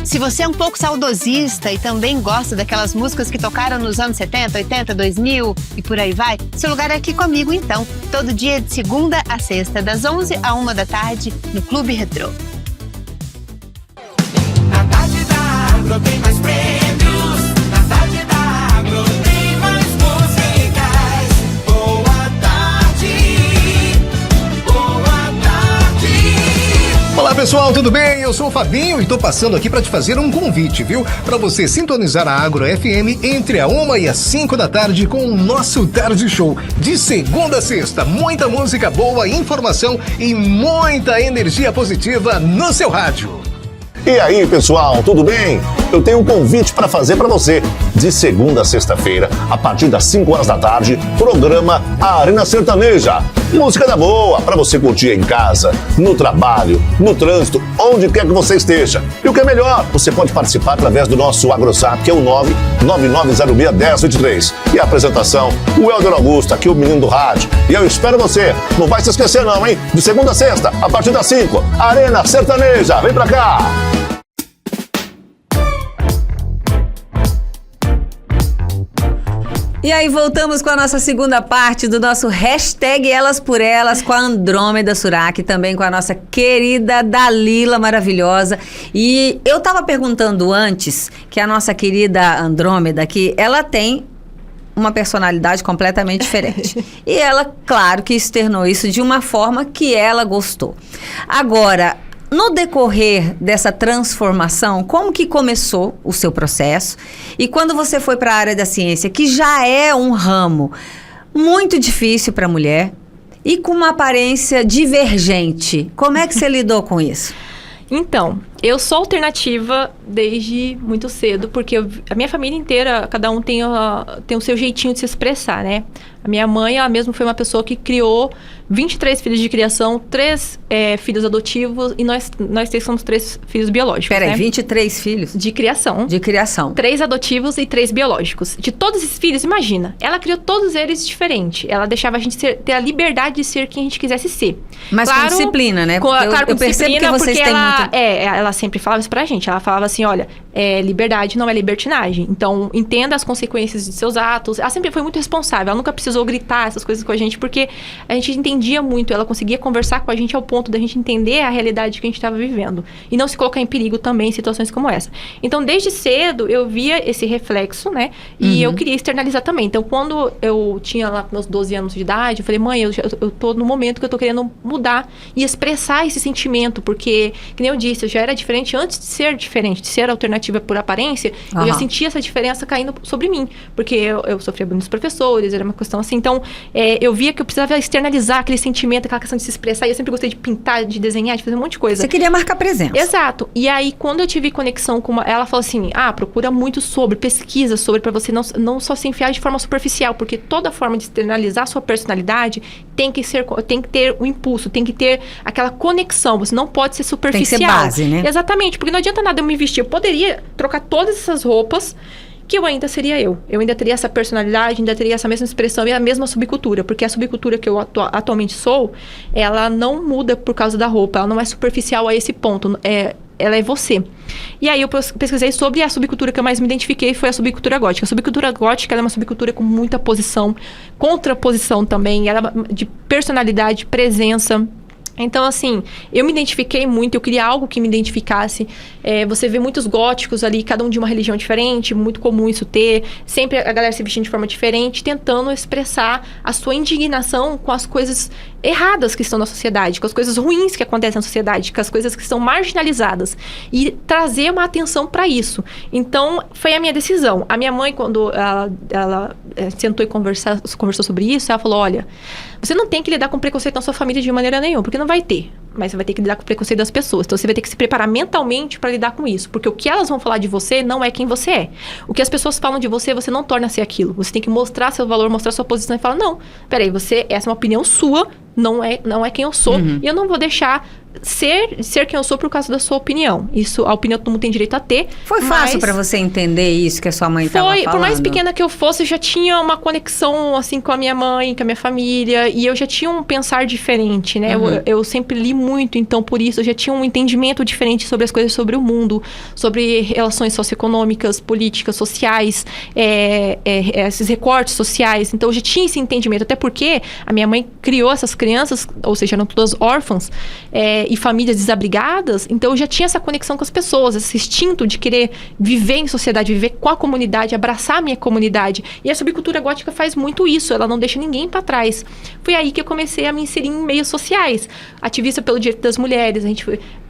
S7: Se você é um pouco saudosista e também gosta daquelas músicas que tocaram nos anos 70, 80, 2000 e por aí vai, seu lugar é aqui comigo então. Todo dia de segunda a sexta, das 11 à 1 da tarde, no Clube Retrô.
S9: Na tarde da Agro tem mais prêmios. Na tarde da Agro tem mais musicais. Boa tarde. Boa tarde.
S11: Olá pessoal, tudo bem? Eu sou o Fabinho e tô passando aqui para te fazer um convite, viu? Para você sintonizar a Agro FM entre a 1 e as 5 da tarde com o nosso Tarde Show. De segunda a sexta, muita música boa, informação e muita energia positiva no seu rádio.
S6: E aí, pessoal, tudo bem? Eu tenho um convite para fazer para você. De segunda a sexta-feira, a partir das 5 horas da tarde, programa Arena Sertaneja. Música da boa, para você curtir em casa, no trabalho, no trânsito, onde quer que você esteja. E o que é melhor, você pode participar através do nosso AgroSap, que é o 999061023. E a apresentação, o Helder Augusto, aqui o menino do rádio. E eu espero você. Não vai se esquecer não, hein? De segunda a sexta, a partir das 5, Arena Sertaneja. Vem pra cá!
S3: E aí voltamos com a nossa segunda parte do nosso hashtag Elas por Elas, com a Andrômeda Surak, também com a nossa querida Dalila maravilhosa. E eu tava perguntando antes que a nossa querida Andrômeda aqui, ela tem uma personalidade completamente diferente. E ela, claro, que externou isso de uma forma que ela gostou. Agora, no decorrer dessa transformação, como que começou o seu processo? E quando você foi para a área da ciência, que já é um ramo muito difícil para a mulher e com uma aparência divergente, como é que você lidou com isso?
S4: Então, eu sou alternativa desde muito cedo, porque a minha família inteira, cada um tem o seu jeitinho de se expressar, né? A minha mãe, ela mesma foi uma pessoa que criou 23 filhos de criação, 3 filhos adotivos, e nós somos 3 filhos biológicos,
S3: Peraí,
S4: né?
S3: 23 filhos?
S4: De criação.
S3: De criação.
S4: 3 adotivos e 3 biológicos. De todos esses filhos, imagina, ela criou todos eles diferentes. Ela deixava a gente ter a liberdade de ser quem a gente quisesse ser.
S3: Mas claro, com disciplina, né?
S4: Claro, com
S3: eu percebo
S4: disciplina,
S3: que vocês têm
S4: ela,
S3: muito...
S4: ela sempre falava isso pra gente. Ela falava assim, olha, liberdade não é libertinagem. Então, entenda as consequências de seus atos. Ela sempre foi muito responsável, ela nunca precisou gritar essas coisas com a gente, porque a gente entendia muito, ela conseguia conversar com a gente ao ponto da gente entender a realidade que a gente estava vivendo. E não se colocar em perigo também em situações como essa. Então, desde cedo, eu via esse reflexo, né? E eu queria externalizar também. Então, quando eu tinha lá meus 12 anos de idade, eu falei, mãe, eu tô no momento que eu tô querendo mudar e expressar esse sentimento, porque, que nem eu disse, eu já era diferente antes de ser alternativa por aparência, eu já sentia essa diferença caindo sobre mim, porque eu sofria bullying dos professores, era uma questão assim, então eu via que eu precisava externalizar aquele sentimento, aquela questão de se expressar, e eu sempre gostei de pintar, de desenhar, de fazer um monte de coisa.
S3: Você queria marcar presença.
S4: Exato, e aí quando eu tive conexão com ela falou assim, procura muito sobre, pesquisa sobre, pra você não só se enfiar de forma superficial, porque toda forma de externalizar a sua personalidade tem que ter o impulso, tem que ter aquela conexão, você não pode ser superficial.
S3: Tem que ser base, né?
S4: Exatamente, porque não adianta nada eu me vestir, eu poderia trocar todas essas roupas que eu ainda seria eu ainda teria essa personalidade, ainda teria essa mesma expressão e a mesma subcultura, porque a subcultura que eu atualmente sou, ela não muda por causa da roupa, ela não é superficial a esse ponto, ela é você. E aí eu pesquisei sobre a subcultura que eu mais me identifiquei, foi a subcultura gótica. A subcultura gótica, ela é uma subcultura com muita posição, contraposição também, ela é de personalidade, presença. Então, assim, eu me identifiquei muito, eu queria algo que me identificasse. Você vê muitos góticos ali, cada um de uma religião diferente, muito comum isso ter. Sempre a galera se vestindo de forma diferente, tentando expressar a sua indignação com as coisas erradas que estão na sociedade, com as coisas ruins que acontecem na sociedade, com as coisas que estão marginalizadas. E trazer uma atenção para isso. Então, foi a minha decisão. A minha mãe, quando ela sentou e conversou sobre isso, ela falou, olha, você não tem que lidar com preconceito na sua família de maneira nenhuma, porque não vai ter. Mas você vai ter que lidar com o preconceito das pessoas. Então, você vai ter que se preparar mentalmente para lidar com isso. Porque o que elas vão falar de você não é quem você é. O que as pessoas falam de você, você não torna ser aquilo. Você tem que mostrar seu valor, mostrar sua posição e falar, não, peraí, essa é uma opinião sua, não é quem eu sou. E eu não vou deixar ser quem eu sou por causa da sua opinião. Isso, a opinião todo mundo tem direito a ter.
S3: Foi fácil para você entender isso que a sua mãe estava falando?
S4: Foi, por mais pequena que eu fosse, eu já tinha uma conexão, assim, com a minha mãe, com a minha família, e eu já tinha um pensar diferente, né? Eu sempre li muito, então, por isso, eu já tinha um entendimento diferente sobre as coisas, sobre o mundo, sobre relações socioeconômicas, políticas, sociais, esses recortes sociais. Então, eu já tinha esse entendimento, até porque a minha mãe criou essas crianças, ou seja, eram todas órfãs, e famílias desabrigadas, então eu já tinha essa conexão com as pessoas, esse instinto de querer viver em sociedade, viver com a comunidade, abraçar a minha comunidade. E a subcultura gótica faz muito isso, ela não deixa ninguém para trás. Foi aí que eu comecei a me inserir em meios sociais, ativista pelo direito das mulheres,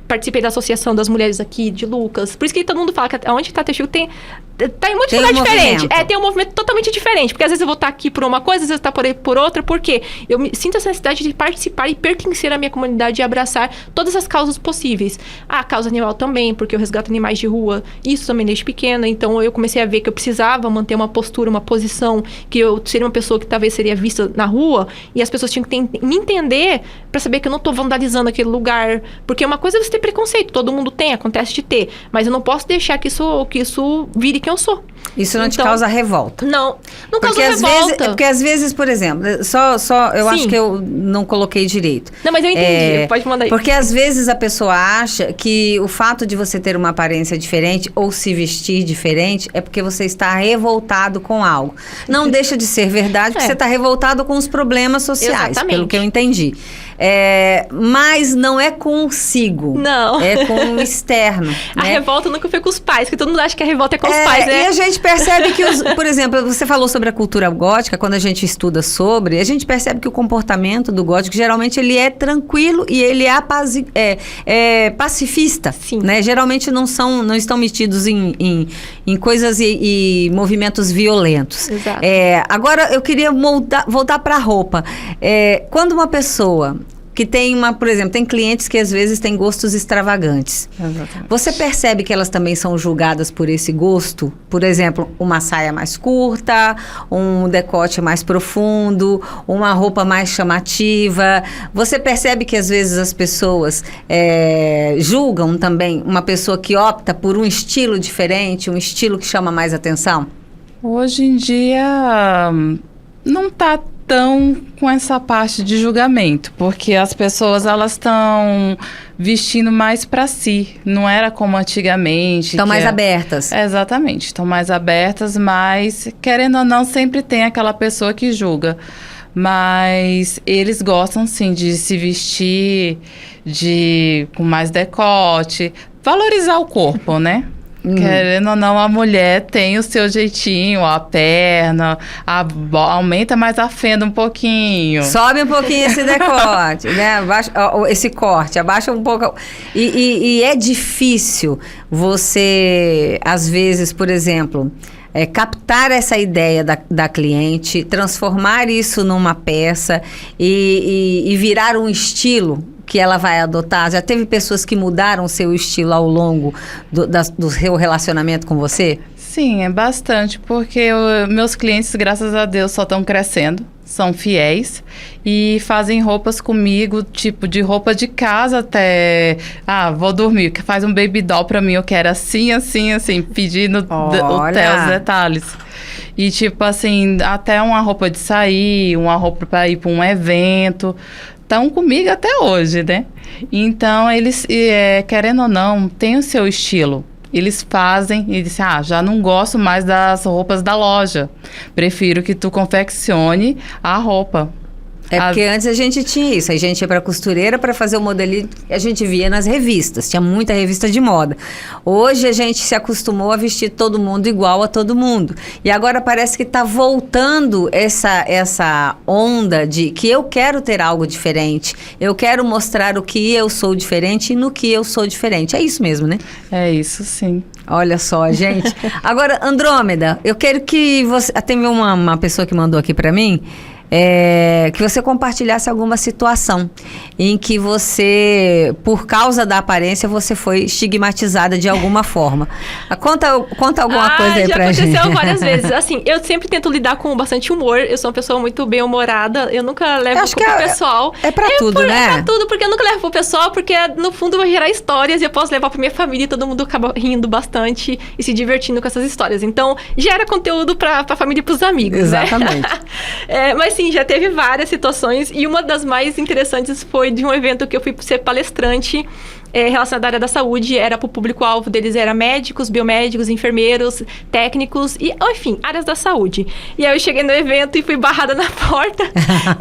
S4: participei da Associação das Mulheres aqui de Lucas. Por isso que todo mundo fala que onde está Teixugo tem muito lugar diferente. Tem um movimento totalmente diferente. Porque às vezes eu vou estar aqui por uma coisa, às vezes eu vou estar por outra. Porque eu sinto essa necessidade de participar e pertencer à minha comunidade e abraçar todas as causas possíveis. A causa animal também, porque eu resgato animais de rua. Isso também desde pequena. Então eu comecei a ver que eu precisava manter uma postura, uma posição, que eu seria uma pessoa que talvez seria vista na rua. E as pessoas tinham que me entender para saber que eu não estou vandalizando aquele lugar. Porque uma coisa é você ter preconceito. Todo mundo tem, acontece de ter. Mas eu não posso deixar que isso vire quem eu sou.
S3: Isso não te causa revolta?
S4: Não causa revolta.
S3: Porque às vezes, por exemplo, eu acho que eu não coloquei direito.
S4: Não, mas eu entendi, pode mandar aí.
S3: Porque às vezes a pessoa acha que o fato de você ter uma aparência diferente ou se vestir diferente é porque você está revoltado com algo. Não deixa de ser verdade, porque você está revoltado com os problemas sociais, exatamente, pelo que eu entendi. Mas não é consigo.
S4: Não.
S3: É com o externo.
S4: A revolta nunca foi com os pais, porque todo mundo acha que a revolta é com os pais, né?
S3: E a gente percebe que, por exemplo, você falou sobre a cultura gótica, quando a gente estuda sobre, a gente percebe que o comportamento do gótico, geralmente, ele é tranquilo e ele é pacifista.
S4: Sim.
S3: Né? Geralmente não estão metidos em coisas e movimentos violentos.
S4: Exato.
S3: Agora, eu queria voltar para a roupa. Quando uma pessoa que tem por exemplo, tem clientes que às vezes têm gostos extravagantes.
S4: Exatamente.
S3: Você percebe que elas também são julgadas por esse gosto? Por exemplo, uma saia mais curta, um decote mais profundo, uma roupa mais chamativa. Você percebe que às vezes as pessoas julgam também uma pessoa que opta por um estilo diferente, um estilo que chama mais atenção?
S5: Hoje em dia não está tão com essa parte de julgamento, porque as pessoas elas estão vestindo mais para si. Não era como antigamente.
S3: Estão mais abertas.
S5: Exatamente, estão mais abertas, mas querendo ou não, sempre tem aquela pessoa que julga. Mas eles gostam sim de se vestir com mais decote, valorizar o corpo, né? Querendo ou não, a mulher tem o seu jeitinho, a perna, aumenta mais a fenda um pouquinho.
S3: Sobe um pouquinho esse decote, né? Esse corte, abaixa um pouco. E é difícil você, às vezes, por exemplo, captar essa ideia da cliente, transformar isso numa peça e virar um estilo que ela vai adotar? Já teve pessoas que mudaram o seu estilo ao longo do seu relacionamento com você?
S5: Sim, é bastante, porque meus clientes, graças a Deus, só estão crescendo, são fiéis e fazem roupas comigo, tipo de roupa de casa até, vou dormir, faz um baby doll pra mim, eu quero assim, pedindo até os detalhes. E tipo assim, até uma roupa de sair, uma roupa pra ir pra um evento, estão comigo até hoje, né? Então, eles, querendo ou não, têm o seu estilo. Eles fazem e dizem, já não gosto mais das roupas da loja. Prefiro que tu confeccione a roupa.
S3: Porque antes a gente tinha isso, a gente ia pra costureira para fazer o modelinho que a gente via nas revistas, tinha muita revista de moda. Hoje a gente se acostumou a vestir todo mundo igual a todo mundo. E agora parece que está voltando essa onda de que eu quero ter algo diferente, eu quero mostrar o que eu sou diferente e no que eu sou diferente. É isso mesmo, né?
S5: É isso, sim.
S3: Olha só, gente. Agora, Andrômeda, eu quero que você... Tem uma pessoa que mandou aqui para mim... que você compartilhasse alguma situação em que você, por causa da aparência, você foi estigmatizada de alguma forma. Conta alguma coisa aí pra gente.
S4: Já aconteceu várias vezes. Assim, eu sempre tento lidar com bastante humor. Eu sou uma pessoa muito bem-humorada. Eu nunca levo pro pessoal.
S3: É pra tudo, né?
S4: É pra tudo, porque eu nunca levo pro pessoal, porque no fundo vai gerar histórias e eu posso levar pra minha família e todo mundo acaba rindo bastante e se divertindo com essas histórias. Então, gera conteúdo pra família e pros amigos,
S3: exatamente.
S4: Né? Mas sim, já teve várias situações e uma das mais interessantes foi de um evento que eu fui ser palestrante relacionado à área da saúde. Era para o público-alvo deles, era médicos, biomédicos, enfermeiros, técnicos e, enfim, áreas da saúde. E aí eu cheguei no evento e fui barrada na porta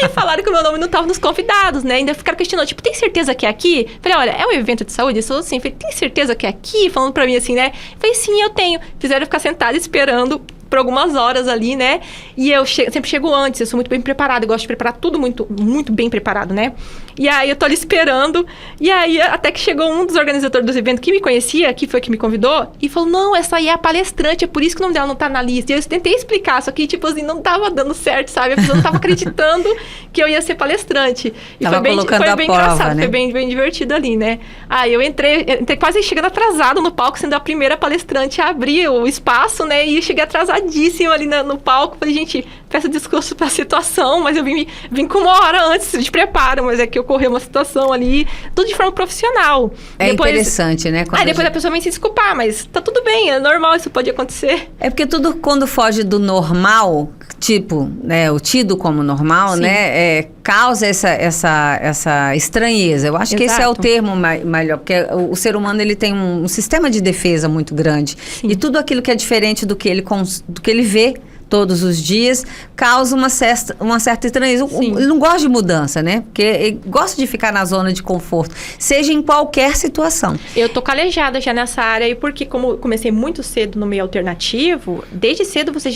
S4: e falaram que o meu nome não estava nos convidados, né? Ainda ficaram questionando, tipo, tem certeza que é aqui? Falei, olha, é um evento de saúde? Eu sou assim, falei, tem certeza que é aqui? Falando para mim assim, né? Falei, sim, eu tenho. Fizeram eu ficar sentada esperando por algumas horas ali, né? E eu sempre chego antes, eu sou muito bem preparada, eu gosto de preparar tudo muito, muito bem preparado, né? E aí eu tô ali esperando, e aí até que chegou um dos organizadores do evento que me conhecia, que foi que me convidou, e falou, não, essa aí é a palestrante, é por isso que o nome dela não tá na lista. E eu tentei explicar, só que, tipo assim, não tava dando certo, sabe? A pessoa não tava acreditando que eu ia ser palestrante. E
S3: tava
S4: foi bem
S3: prova,
S4: engraçado,
S3: né?
S4: Foi bem divertido ali, né? Aí eu entrei quase chegando atrasado no palco, sendo a primeira palestrante a abrir o espaço, né? E cheguei atrasadíssima ali no palco. Falei, gente, peço desculpas pela situação, mas eu vim com uma hora antes de preparo, mas é que ocorreu uma situação ali, tudo de forma profissional.
S3: Depois, interessante, né?
S4: Depois a pessoa vem se desculpar, mas tá tudo bem, é normal, isso pode acontecer.
S3: É porque tudo quando foge do normal, tipo, né, o tido como normal, sim, né, causa essa estranheza. Eu acho que esse é o termo melhor, porque o ser humano ele tem um sistema de defesa muito grande. Sim. E tudo aquilo que é diferente do que ele vê todos os dias, causa uma certa estranheza. Ele não gosta de mudança, né? Porque ele gosta de ficar na zona de conforto, seja em qualquer situação.
S4: Eu tô calejada já nessa área, e porque como comecei muito cedo no meio alternativo, desde cedo você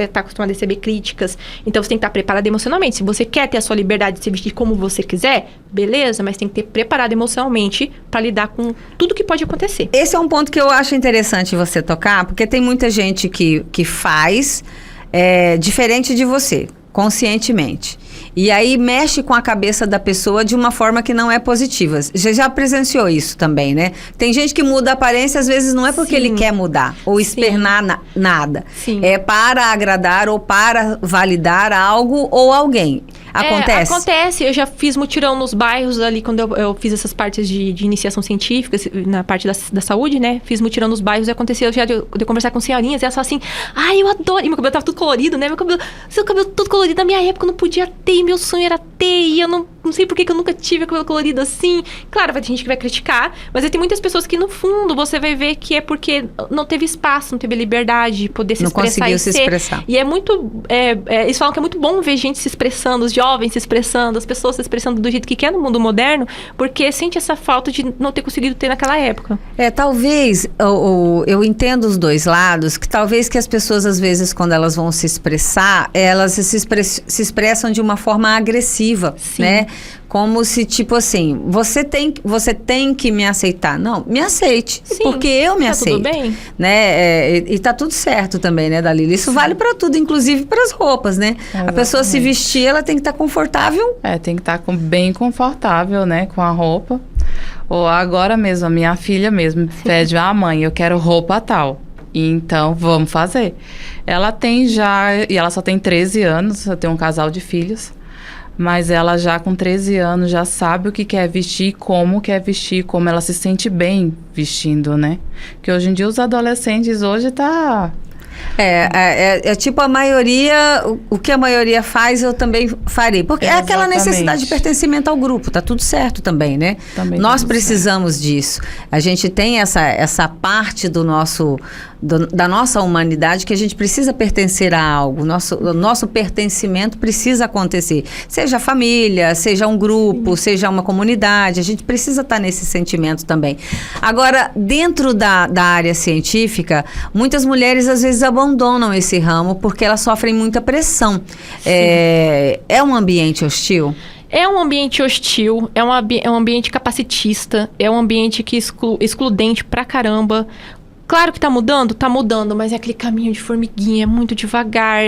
S4: tá acostumado a receber críticas, então você tem que estar preparado emocionalmente. Se você quer ter a sua liberdade de se vestir como você quiser, beleza, mas tem que ter preparado emocionalmente para lidar com tudo que pode acontecer.
S3: Esse é um ponto que eu acho interessante você tocar, porque tem muita gente que faz diferente de você, conscientemente. E aí mexe com a cabeça da pessoa de uma forma que não é positiva. Você já presenciou isso também, né? Tem gente que muda a aparência, às vezes não é porque ele quer mudar ou externar nada. Sim. É para agradar ou para validar algo ou alguém. Acontece?
S4: Acontece. Eu já fiz mutirão nos bairros ali, quando eu fiz essas partes de iniciação científica, na parte da saúde, né? Fiz mutirão nos bairros e aconteceu já de eu conversar com senhorinhas e elas falavam assim, ai, eu adoro. E meu cabelo tava tudo colorido, né? Seu cabelo todo colorido. Na minha época eu não podia ter, meu sonho era ter, e eu não não sei por que eu nunca tive cabelo colorido assim. Claro, vai ter gente que vai criticar, mas aí tem muitas pessoas que, no fundo, você vai ver que é porque não teve espaço, não teve liberdade de poder se expressar.
S3: Não conseguiu se expressar.
S4: E é muito... eles falam que é muito bom ver gente se expressando, os jovens se expressando, as pessoas se expressando do jeito que quer no mundo moderno, porque sente essa falta de não ter conseguido ter naquela época.
S3: Talvez, eu entendo os dois lados, que talvez que as pessoas, às vezes, quando elas vão se expressar, elas se expressam de uma forma agressiva, né? Como se, tipo assim, você tem que me aceitar. Não, me aceite, porque eu me aceito.
S4: Tudo bem.
S3: Né? E tá tudo certo também, né, Dalila? Isso vale para tudo, inclusive para as roupas, né? Exatamente. A pessoa se vestir, ela tem que estar confortável.
S5: Tem que estar bem confortável, né, com a roupa. Ou agora mesmo, a minha filha mesmo pede, mãe, eu quero roupa tal. Então, vamos fazer. Ela tem já, e ela só tem 13 anos, eu tenho um casal de filhos. Mas ela já com 13 anos já sabe o que quer vestir, como ela se sente bem vestindo, né? Porque hoje em dia os adolescentes hoje tá...
S3: tipo a maioria, o que a maioria faz eu também farei. Porque é aquela necessidade de pertencimento ao grupo, tá tudo certo também, né?
S5: Também
S3: nós precisamos disso. A gente tem essa parte da nossa humanidade que a gente precisa pertencer a algo. O nosso pertencimento precisa acontecer. Seja a família, seja um grupo, seja uma comunidade. A gente precisa estar nesse sentimento também. Agora, dentro da área científica, muitas mulheres às vezes abandonam esse ramo porque elas sofrem muita pressão. É um ambiente hostil?
S4: É um ambiente hostil, é um ambiente capacitista, é um ambiente que excludente pra caramba. Claro que tá mudando, mas é aquele caminho de formiguinha, é muito devagar,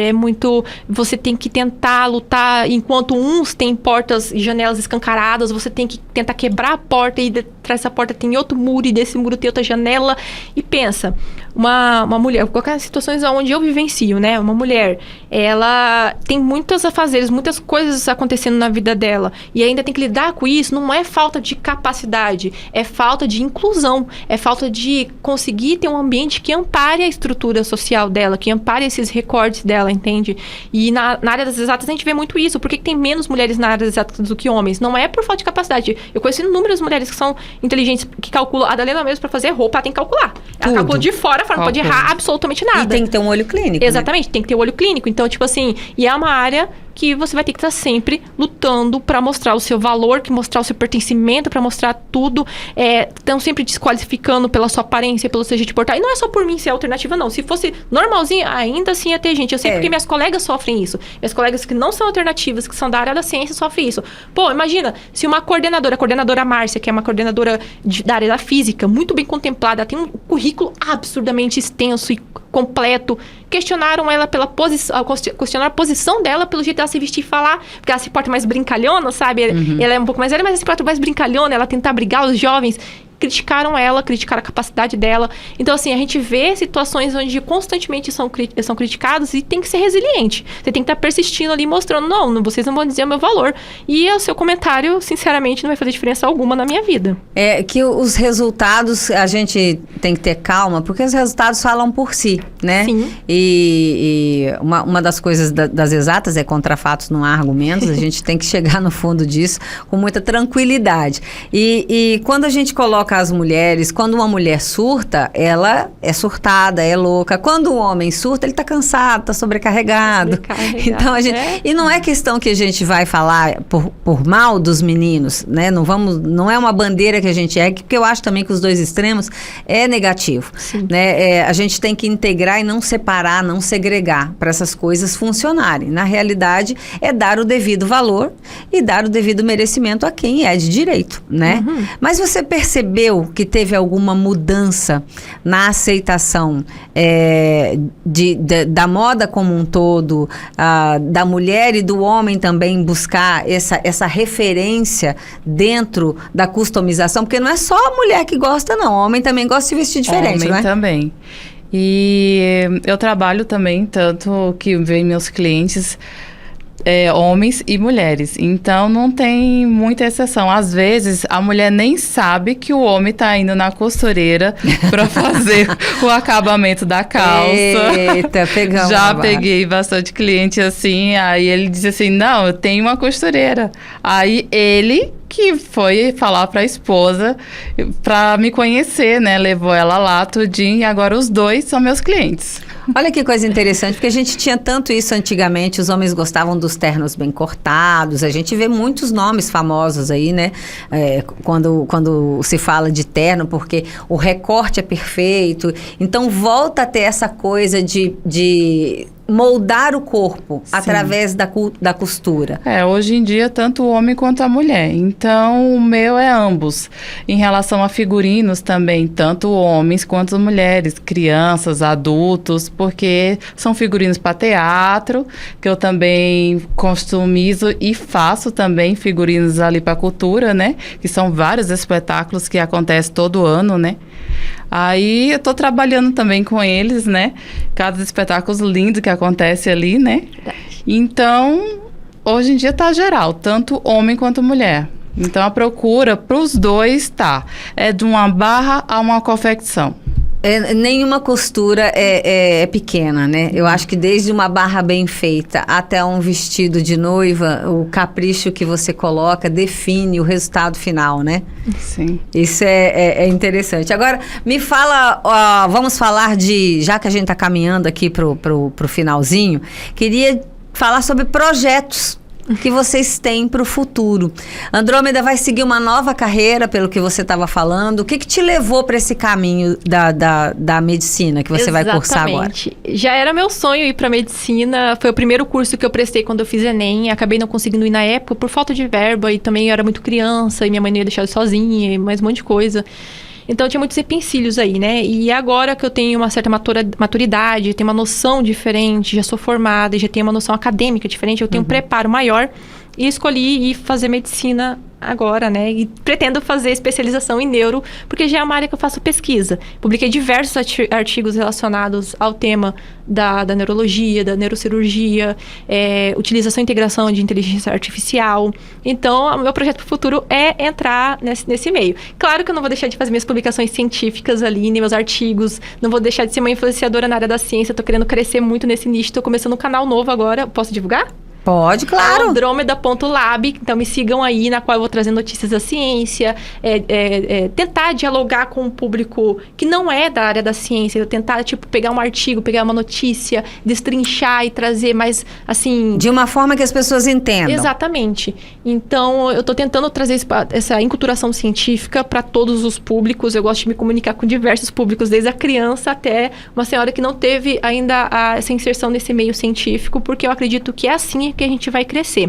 S4: você tem que tentar lutar, enquanto uns têm portas e janelas escancaradas, você tem que tentar quebrar a porta, e atrás dessa porta tem outro muro, e desse muro tem outra janela. E pensa, uma mulher, vou colocar situações onde eu vivencio, né? Uma mulher, ela tem muitos afazeres, muitas coisas acontecendo na vida dela, e ainda tem que lidar com isso. Não é falta de capacidade, é falta de inclusão, é falta de conseguir ter um ambiente que ampare a estrutura social dela, que ampare esses recortes dela, entende? E na área das exatas a gente vê muito isso. Por que tem menos mulheres na área das exatas do que homens? Não é por falta de capacidade. Eu conheço inúmeras mulheres que são inteligentes, que calculam. A Dalila mesmo, para fazer roupa, ela tem que calcular. Ela calcula de fora, não pode errar absolutamente nada.
S3: E tem que ter um olho clínico.
S4: Exatamente, tem que ter o olho clínico. Então, tipo assim, e é uma área que você vai ter que estar sempre lutando para mostrar o seu valor, que mostrar o seu pertencimento, para mostrar tudo. Estão sempre desqualificando pela sua aparência, pelo seu jeito de portar. E não é só por mim ser alternativa, não. Se fosse normalzinho, ainda assim ia ter gente. Eu sei porque minhas colegas sofrem isso. Minhas colegas que não são alternativas, que são da área da ciência, sofrem isso. Pô, imagina, se uma coordenadora, a coordenadora Márcia, que é uma coordenadora da área da física, muito bem contemplada, ela tem um currículo absurdamente extenso e completo, questionaram ela pela posição, questionaram a posição dela pelo jeito dela se vestir e falar, porque ela se porta mais brincalhona, sabe? Ela é um pouco mais velha, mas ela se porta mais brincalhona, ela tenta abrigar os jovens. Criticaram ela, criticaram a capacidade dela. Então, assim, a gente vê situações onde constantemente são criticados, e tem que ser resiliente. Você tem que estar persistindo ali, mostrando, não, vocês não vão dizer o meu valor. E o seu comentário, sinceramente, não vai fazer diferença alguma na minha vida.
S3: É que os resultados, a gente tem que ter calma, porque os resultados falam por si, né?
S4: Sim.
S3: E uma das coisas das exatas é contra fatos não há argumentos. A gente tem que chegar no fundo disso com muita tranquilidade. E quando a gente coloca as mulheres, quando uma mulher surta, ela é surtada, é louca. Quando um homem surta, ele tá cansado, tá sobrecarregado. Então a gente, e não é questão que a gente vai falar por mal dos meninos, né? Não é uma bandeira que a gente porque eu acho também que os dois extremos é negativo, né? A gente tem que integrar e não separar, não segregar, para essas coisas funcionarem. Na realidade, é dar o devido valor e dar o devido merecimento a quem é de direito, né? Mas você percebeu que teve alguma mudança na aceitação da moda como um todo, da mulher e do homem também buscar essa referência dentro da customização? Porque não é só a mulher que gosta, não. O homem também gosta de vestir diferente, não é?
S5: Homem também. E eu trabalho também, tanto que vem meus clientes homens e mulheres. Então, não tem muita exceção. Às vezes, a mulher nem sabe que o homem tá indo na costureira para fazer o acabamento da calça.
S3: Eita, pegamos.
S5: Já peguei bastante cliente assim, aí ele diz assim, não, eu tenho uma costureira. Aí ele que foi falar para a esposa para me conhecer, né? Levou ela lá tudinho e agora os dois são meus clientes.
S3: Olha que coisa interessante, porque a gente tinha tanto isso antigamente, os homens gostavam dos ternos bem cortados, a gente vê muitos nomes famosos aí, né? Quando se fala de terno, porque o recorte é perfeito, então volta a ter essa coisa de moldar o corpo através da costura.
S5: Hoje em dia, tanto o homem quanto a mulher. Então, o meu é ambos. Em relação a figurinos também, tanto homens quanto mulheres, crianças, adultos, porque são figurinos para teatro, que eu também customizo e faço também figurinos ali para cultura, né? Que são vários espetáculos que acontecem todo ano, né? Aí eu tô trabalhando também com eles, né? Cada espetáculo lindo que acontece ali, né? Então, hoje em dia tá geral, tanto homem quanto mulher. Então, a procura pros dois é de uma barra a uma confecção.
S3: Nenhuma costura é pequena, né? Eu acho que desde uma barra bem feita até um vestido de noiva, o capricho que você coloca define o resultado final, né?
S5: Sim.
S3: Isso é interessante. Agora, me fala, vamos falar já que a gente está caminhando aqui pro finalzinho, queria falar sobre projetos que vocês têm para o futuro. Andrômeda vai seguir uma nova carreira, pelo que você estava falando. O que te levou para esse caminho da medicina que você vai cursar agora?
S4: Já era meu sonho ir para medicina. Foi o primeiro curso que eu prestei quando eu fiz Enem. Acabei não conseguindo ir na época por falta de verba e também eu era muito criança e minha mãe não ia deixar eu sozinha e mais um monte de coisa. Então, tinha muitos empecilhos aí, né? E agora que eu tenho uma certa maturidade, tenho uma noção diferente, já sou formada, já tenho uma noção acadêmica diferente, eu tenho um preparo maior e escolhi ir fazer medicina agora, né? E pretendo fazer especialização em neuro, porque já é uma área que eu faço pesquisa. Publiquei diversos artigos relacionados ao tema da neurologia, da neurocirurgia, utilização e integração de inteligência artificial. Então, o meu projeto para o futuro é entrar nesse meio. Claro que eu não vou deixar de fazer minhas publicações científicas ali, nem meus artigos, não vou deixar de ser uma influenciadora na área da ciência, estou querendo crescer muito nesse nicho, estou começando um canal novo agora. Posso divulgar?
S3: Pode, claro.
S4: Andrômeda.lab, então me sigam aí, na qual eu vou trazer notícias da ciência, tentar dialogar com um público que não é da área da ciência, eu tentar, pegar um artigo, pegar uma notícia, destrinchar e trazer mais, assim...
S3: De uma forma que as pessoas entendam.
S4: Exatamente. Então, eu tô tentando trazer essa enculturação científica para todos os públicos, eu gosto de me comunicar com diversos públicos, desde a criança até uma senhora que não teve ainda essa inserção nesse meio científico, porque eu acredito que é assim que a gente vai crescer.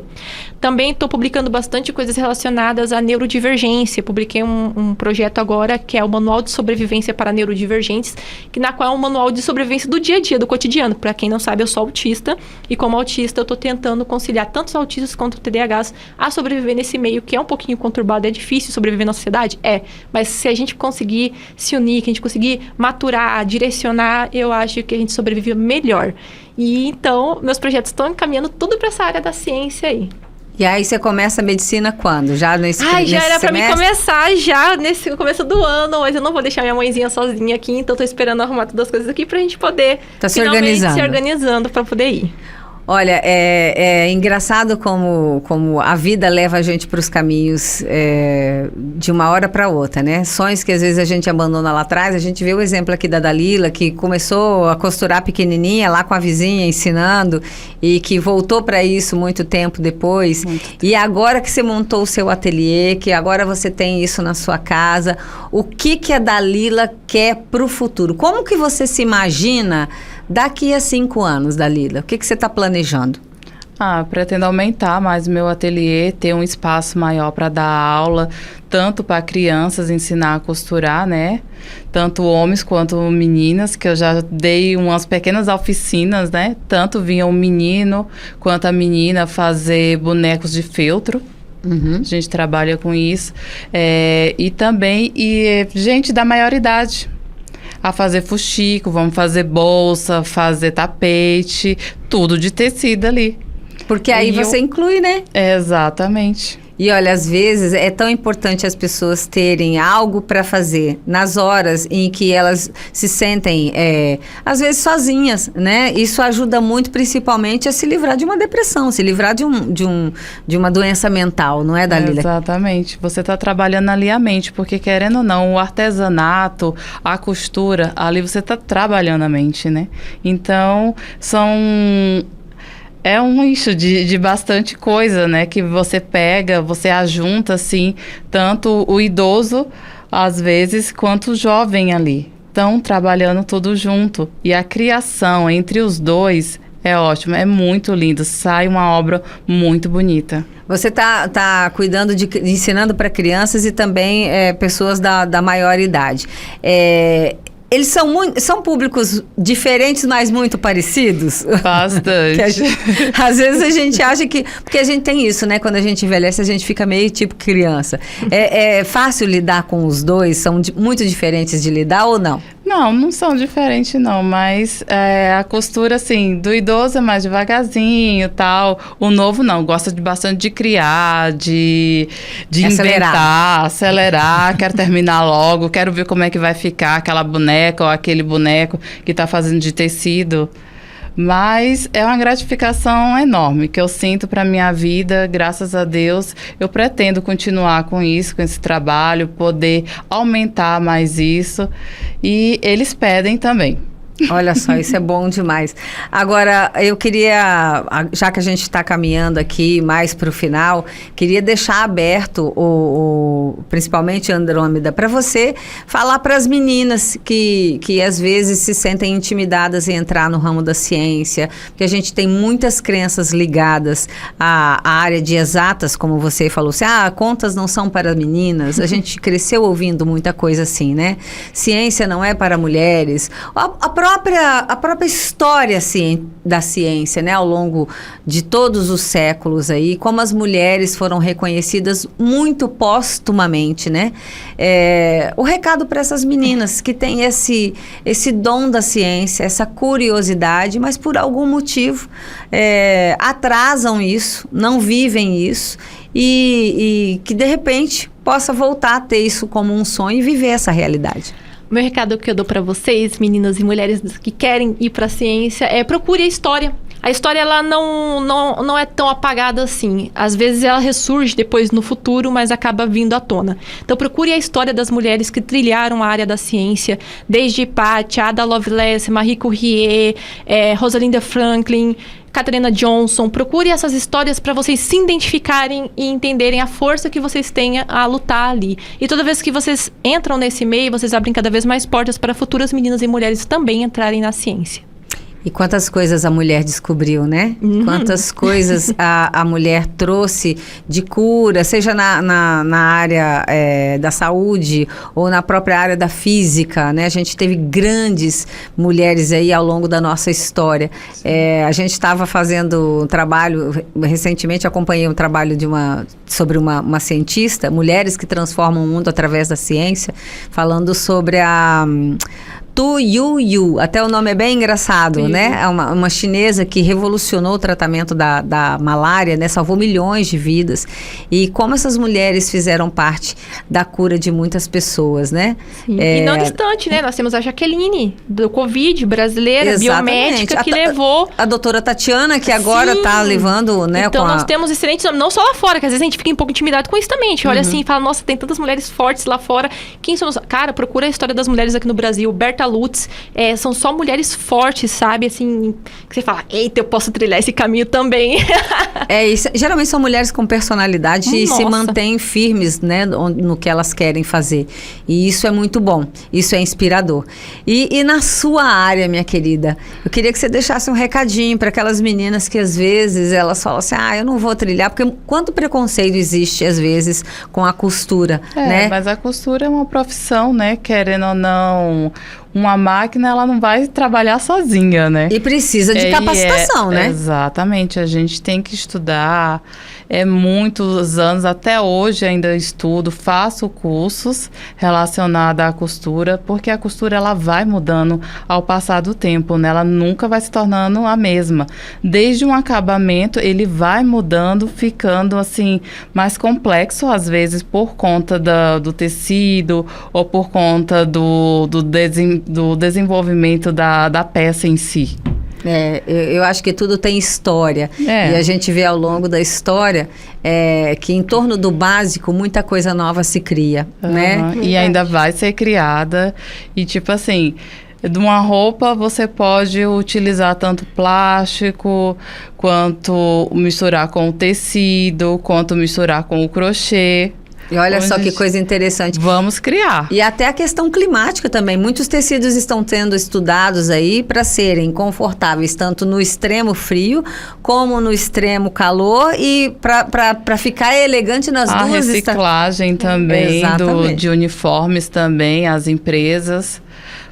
S4: Também estou publicando bastante coisas relacionadas à neurodivergência. Publiquei um projeto agora que é o Manual de Sobrevivência para Neurodivergentes, na qual é um manual de sobrevivência do dia a dia, do cotidiano. Para quem não sabe, eu sou autista e como autista eu estou tentando conciliar tanto os autistas quanto o TDAHs a sobreviver nesse meio que é um pouquinho conturbado. É difícil sobreviver na sociedade? Mas se a gente conseguir se unir, que a gente conseguir maturar, direcionar, eu acho que a gente sobrevive melhor. E então, meus projetos estão encaminhando tudo para essa área da ciência aí.
S3: E aí você começa a medicina quando? Já nesse
S4: já era para mim
S3: semestre?
S4: começar já nesse começo do ano, mas eu não vou deixar minha mãezinha sozinha aqui, então tô esperando arrumar todas as coisas aqui pra gente poder
S3: se
S4: organizando para poder ir.
S3: Olha, é engraçado como a vida leva a gente para os caminhos de uma hora para outra, né? Sonhos que às vezes a gente abandona lá atrás. A gente vê o exemplo aqui da Dalila, que começou a costurar pequenininha lá com a vizinha ensinando e que voltou para isso muito tempo depois. E agora que você montou o seu ateliê, que agora você tem isso na sua casa, o que a Dalila quer para o futuro? Como que você se imagina daqui a 5 anos, Dalila? O que você está planejando?
S5: Pretendo aumentar mais o meu ateliê, ter um espaço maior para dar aula, tanto para crianças ensinar a costurar, né? Tanto homens quanto meninas, que eu já dei umas pequenas oficinas, né? Tanto vinha o menino quanto a menina fazer bonecos de feltro. A gente trabalha com isso. E também gente da maioridade a fazer fuxico, vamos fazer bolsa, fazer tapete, tudo de tecido ali.
S3: Porque aí você inclui, né?
S5: Exatamente.
S3: E olha, às vezes é tão importante as pessoas terem algo para fazer nas horas em que elas se sentem, às vezes, sozinhas, né? Isso ajuda muito, principalmente, a se livrar de uma depressão, se livrar de uma doença mental, não é, Dalila?
S5: Exatamente. Você está trabalhando ali a mente, porque querendo ou não, o artesanato, a costura, ali você está trabalhando a mente, né? Então, é um eixo de bastante coisa, né? Que você pega, você ajunta, assim, tanto o idoso, às vezes, quanto o jovem ali. Estão trabalhando tudo junto. E a criação entre os dois é ótima, é muito lindo. Sai uma obra muito bonita.
S3: Você tá cuidando ensinando para crianças e também pessoas da maior idade. Eles são públicos diferentes, mas muito parecidos?
S5: Bastante.
S3: Às vezes a gente acha que... Porque a gente tem isso, né? Quando a gente envelhece, a gente fica meio tipo criança. É fácil lidar com os dois? São muito diferentes de lidar ou não?
S5: Não são diferentes não, mas a costura, assim, do idoso é mais devagarzinho e tal. O novo não, gosta bastante de criar, de inventar, acelerar, quero terminar logo, quero ver como é que vai ficar aquela boneca ou aquele boneco que tá fazendo de tecido. Mas é uma gratificação enorme que eu sinto para minha vida, graças a Deus. Eu pretendo continuar com isso, com esse trabalho, poder aumentar mais isso. E eles pedem também.
S3: Olha só, isso é bom demais. Agora, eu queria, já que a gente está caminhando aqui mais para o final, queria deixar aberto, principalmente, Andrômeda, para você falar para as meninas que às vezes se sentem intimidadas em entrar no ramo da ciência, porque a gente tem muitas crenças ligadas à área de exatas, como você falou, assim, contas não são para meninas. A gente cresceu ouvindo muita coisa assim, né? Ciência não é para mulheres. A própria história da ciência, né, ao longo de todos os séculos aí, como as mulheres foram reconhecidas muito póstumamente, né? O recado para essas meninas que têm esse dom da ciência, essa curiosidade, mas por algum motivo atrasam isso, não vivem isso e que de repente possa voltar a ter isso como um sonho e viver essa realidade.
S4: O meu recado que eu dou para vocês, meninas e mulheres que querem ir para a ciência, procure a história. A história, ela não é tão apagada assim. Às vezes ela ressurge depois no futuro, mas acaba vindo à tona. Então procure a história das mulheres que trilharam a área da ciência, desde Patty, Ada Lovelace, Marie Curie, Rosalind Franklin, Katharina Johnson. Procure essas histórias para vocês se identificarem e entenderem a força que vocês têm a lutar ali. E toda vez que vocês entram nesse meio, vocês abrem cada vez mais portas para futuras meninas e mulheres também entrarem na ciência.
S3: E quantas coisas a mulher descobriu, né? Quantas coisas a mulher trouxe de cura, seja na área da saúde ou na própria área da física, né? A gente teve grandes mulheres aí ao longo da nossa história. A gente estava fazendo um trabalho, recentemente acompanhei um trabalho sobre uma cientista, mulheres que transformam o mundo através da ciência, falando sobre a... Tu Yu, até o nome é bem engraçado, né? É uma chinesa que revolucionou o tratamento da malária, né? Salvou milhões de vidas. E como essas mulheres fizeram parte da cura de muitas pessoas, né?
S4: E não distante, né? Nós temos a Jaqueline, do Covid, brasileira, biomédica, que levou...
S3: A doutora Tatiana, que agora está levando, né?
S4: Então, nós temos excelentes... Não só lá fora, que às vezes a gente fica um pouco intimidado com isso também. A gente olha assim e fala, nossa, tem tantas mulheres fortes lá fora. Quem são? Cara, procura a história das mulheres aqui no Brasil. Berta Lutz, são só mulheres fortes, sabe? Assim, que você fala, eita, eu posso trilhar esse caminho também.
S3: Geralmente são mulheres com personalidade e se mantêm firmes, né, no que elas querem fazer. E isso é muito bom, isso é inspirador. E na sua área, minha querida, eu queria que você deixasse um recadinho para aquelas meninas que às vezes elas falam assim, eu não vou trilhar, porque quanto preconceito existe às vezes com a costura, né?
S5: Mas a costura é uma profissão, né? Querendo ou não, uma máquina, ela não vai trabalhar sozinha, né?
S3: E precisa de capacitação, né?
S5: Exatamente, a gente tem que estudar, muitos anos, até hoje ainda estudo, faço cursos relacionados à costura, porque a costura ela vai mudando ao passar do tempo, né? Ela nunca vai se tornando a mesma. Desde um acabamento, ele vai mudando, ficando assim, mais complexo, às vezes por conta do tecido ou por conta do desenvolvimento da peça em si.
S3: Eu acho que tudo tem história. E a gente vê ao longo da história que em torno do básico muita coisa nova se cria, né?
S5: E ainda vai ser criada. E tipo assim, de uma roupa você pode utilizar tanto plástico, quanto misturar com o tecido, quanto misturar com o crochê.
S3: E olha só que coisa interessante.
S5: Vamos criar.
S3: E até a questão climática também. Muitos tecidos estão sendo estudados aí para serem confortáveis, tanto no extremo frio, como no extremo calor, e para ficar elegante nas duas...
S5: A reciclagem também de uniformes também, as empresas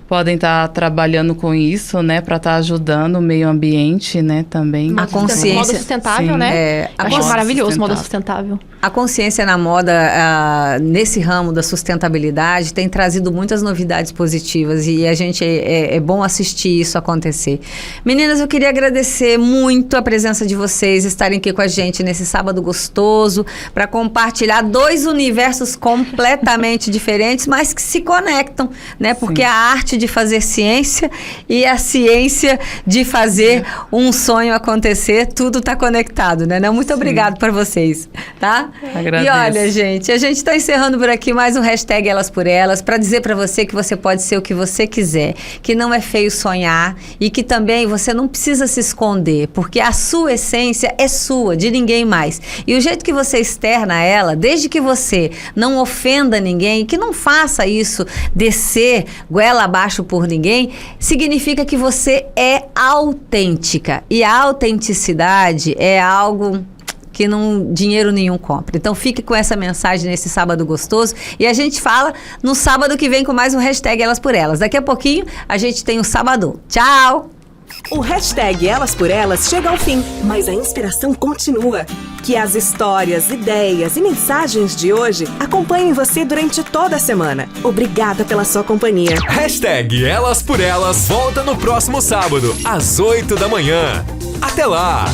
S5: podem estar trabalhando com isso, né, para estar ajudando o meio ambiente, né, também.
S3: A consciência...
S4: Moda sustentável, né? Acho maravilhoso moda sustentável.
S3: A consciência na moda, nesse ramo da sustentabilidade, tem trazido muitas novidades positivas e a gente é bom assistir isso acontecer. Meninas, eu queria agradecer muito a presença de vocês, estarem aqui com a gente nesse sábado gostoso, para compartilhar 2 universos completamente diferentes, mas que se conectam, né? Porque a arte de fazer ciência e a ciência de fazer um sonho acontecer, tudo está conectado, né? Muito obrigado para vocês, tá?
S5: Agradeço.
S3: E olha, gente, a gente está encerrando por aqui mais um hashtag Elas por Elas, para dizer para você que você pode ser o que você quiser, que não é feio sonhar e que também você não precisa se esconder, porque a sua essência é sua, de ninguém mais. E o jeito que você externa ela, desde que você não ofenda ninguém, que não faça isso descer goela abaixo por ninguém, significa que você é autêntica. E a autenticidade é algo que dinheiro nenhum compra. Então fique com essa mensagem nesse sábado gostoso e a gente fala no sábado que vem com mais um hashtag Elas por Elas. Daqui a pouquinho a gente tem o sábado. Tchau!
S2: O hashtag Elas por Elas chega ao fim, mas a inspiração continua. Que as histórias, ideias e mensagens de hoje acompanhem você durante toda a semana. Obrigada pela sua companhia.
S1: Hashtag Elas por Elas volta no próximo sábado, às 8 da manhã. Até lá!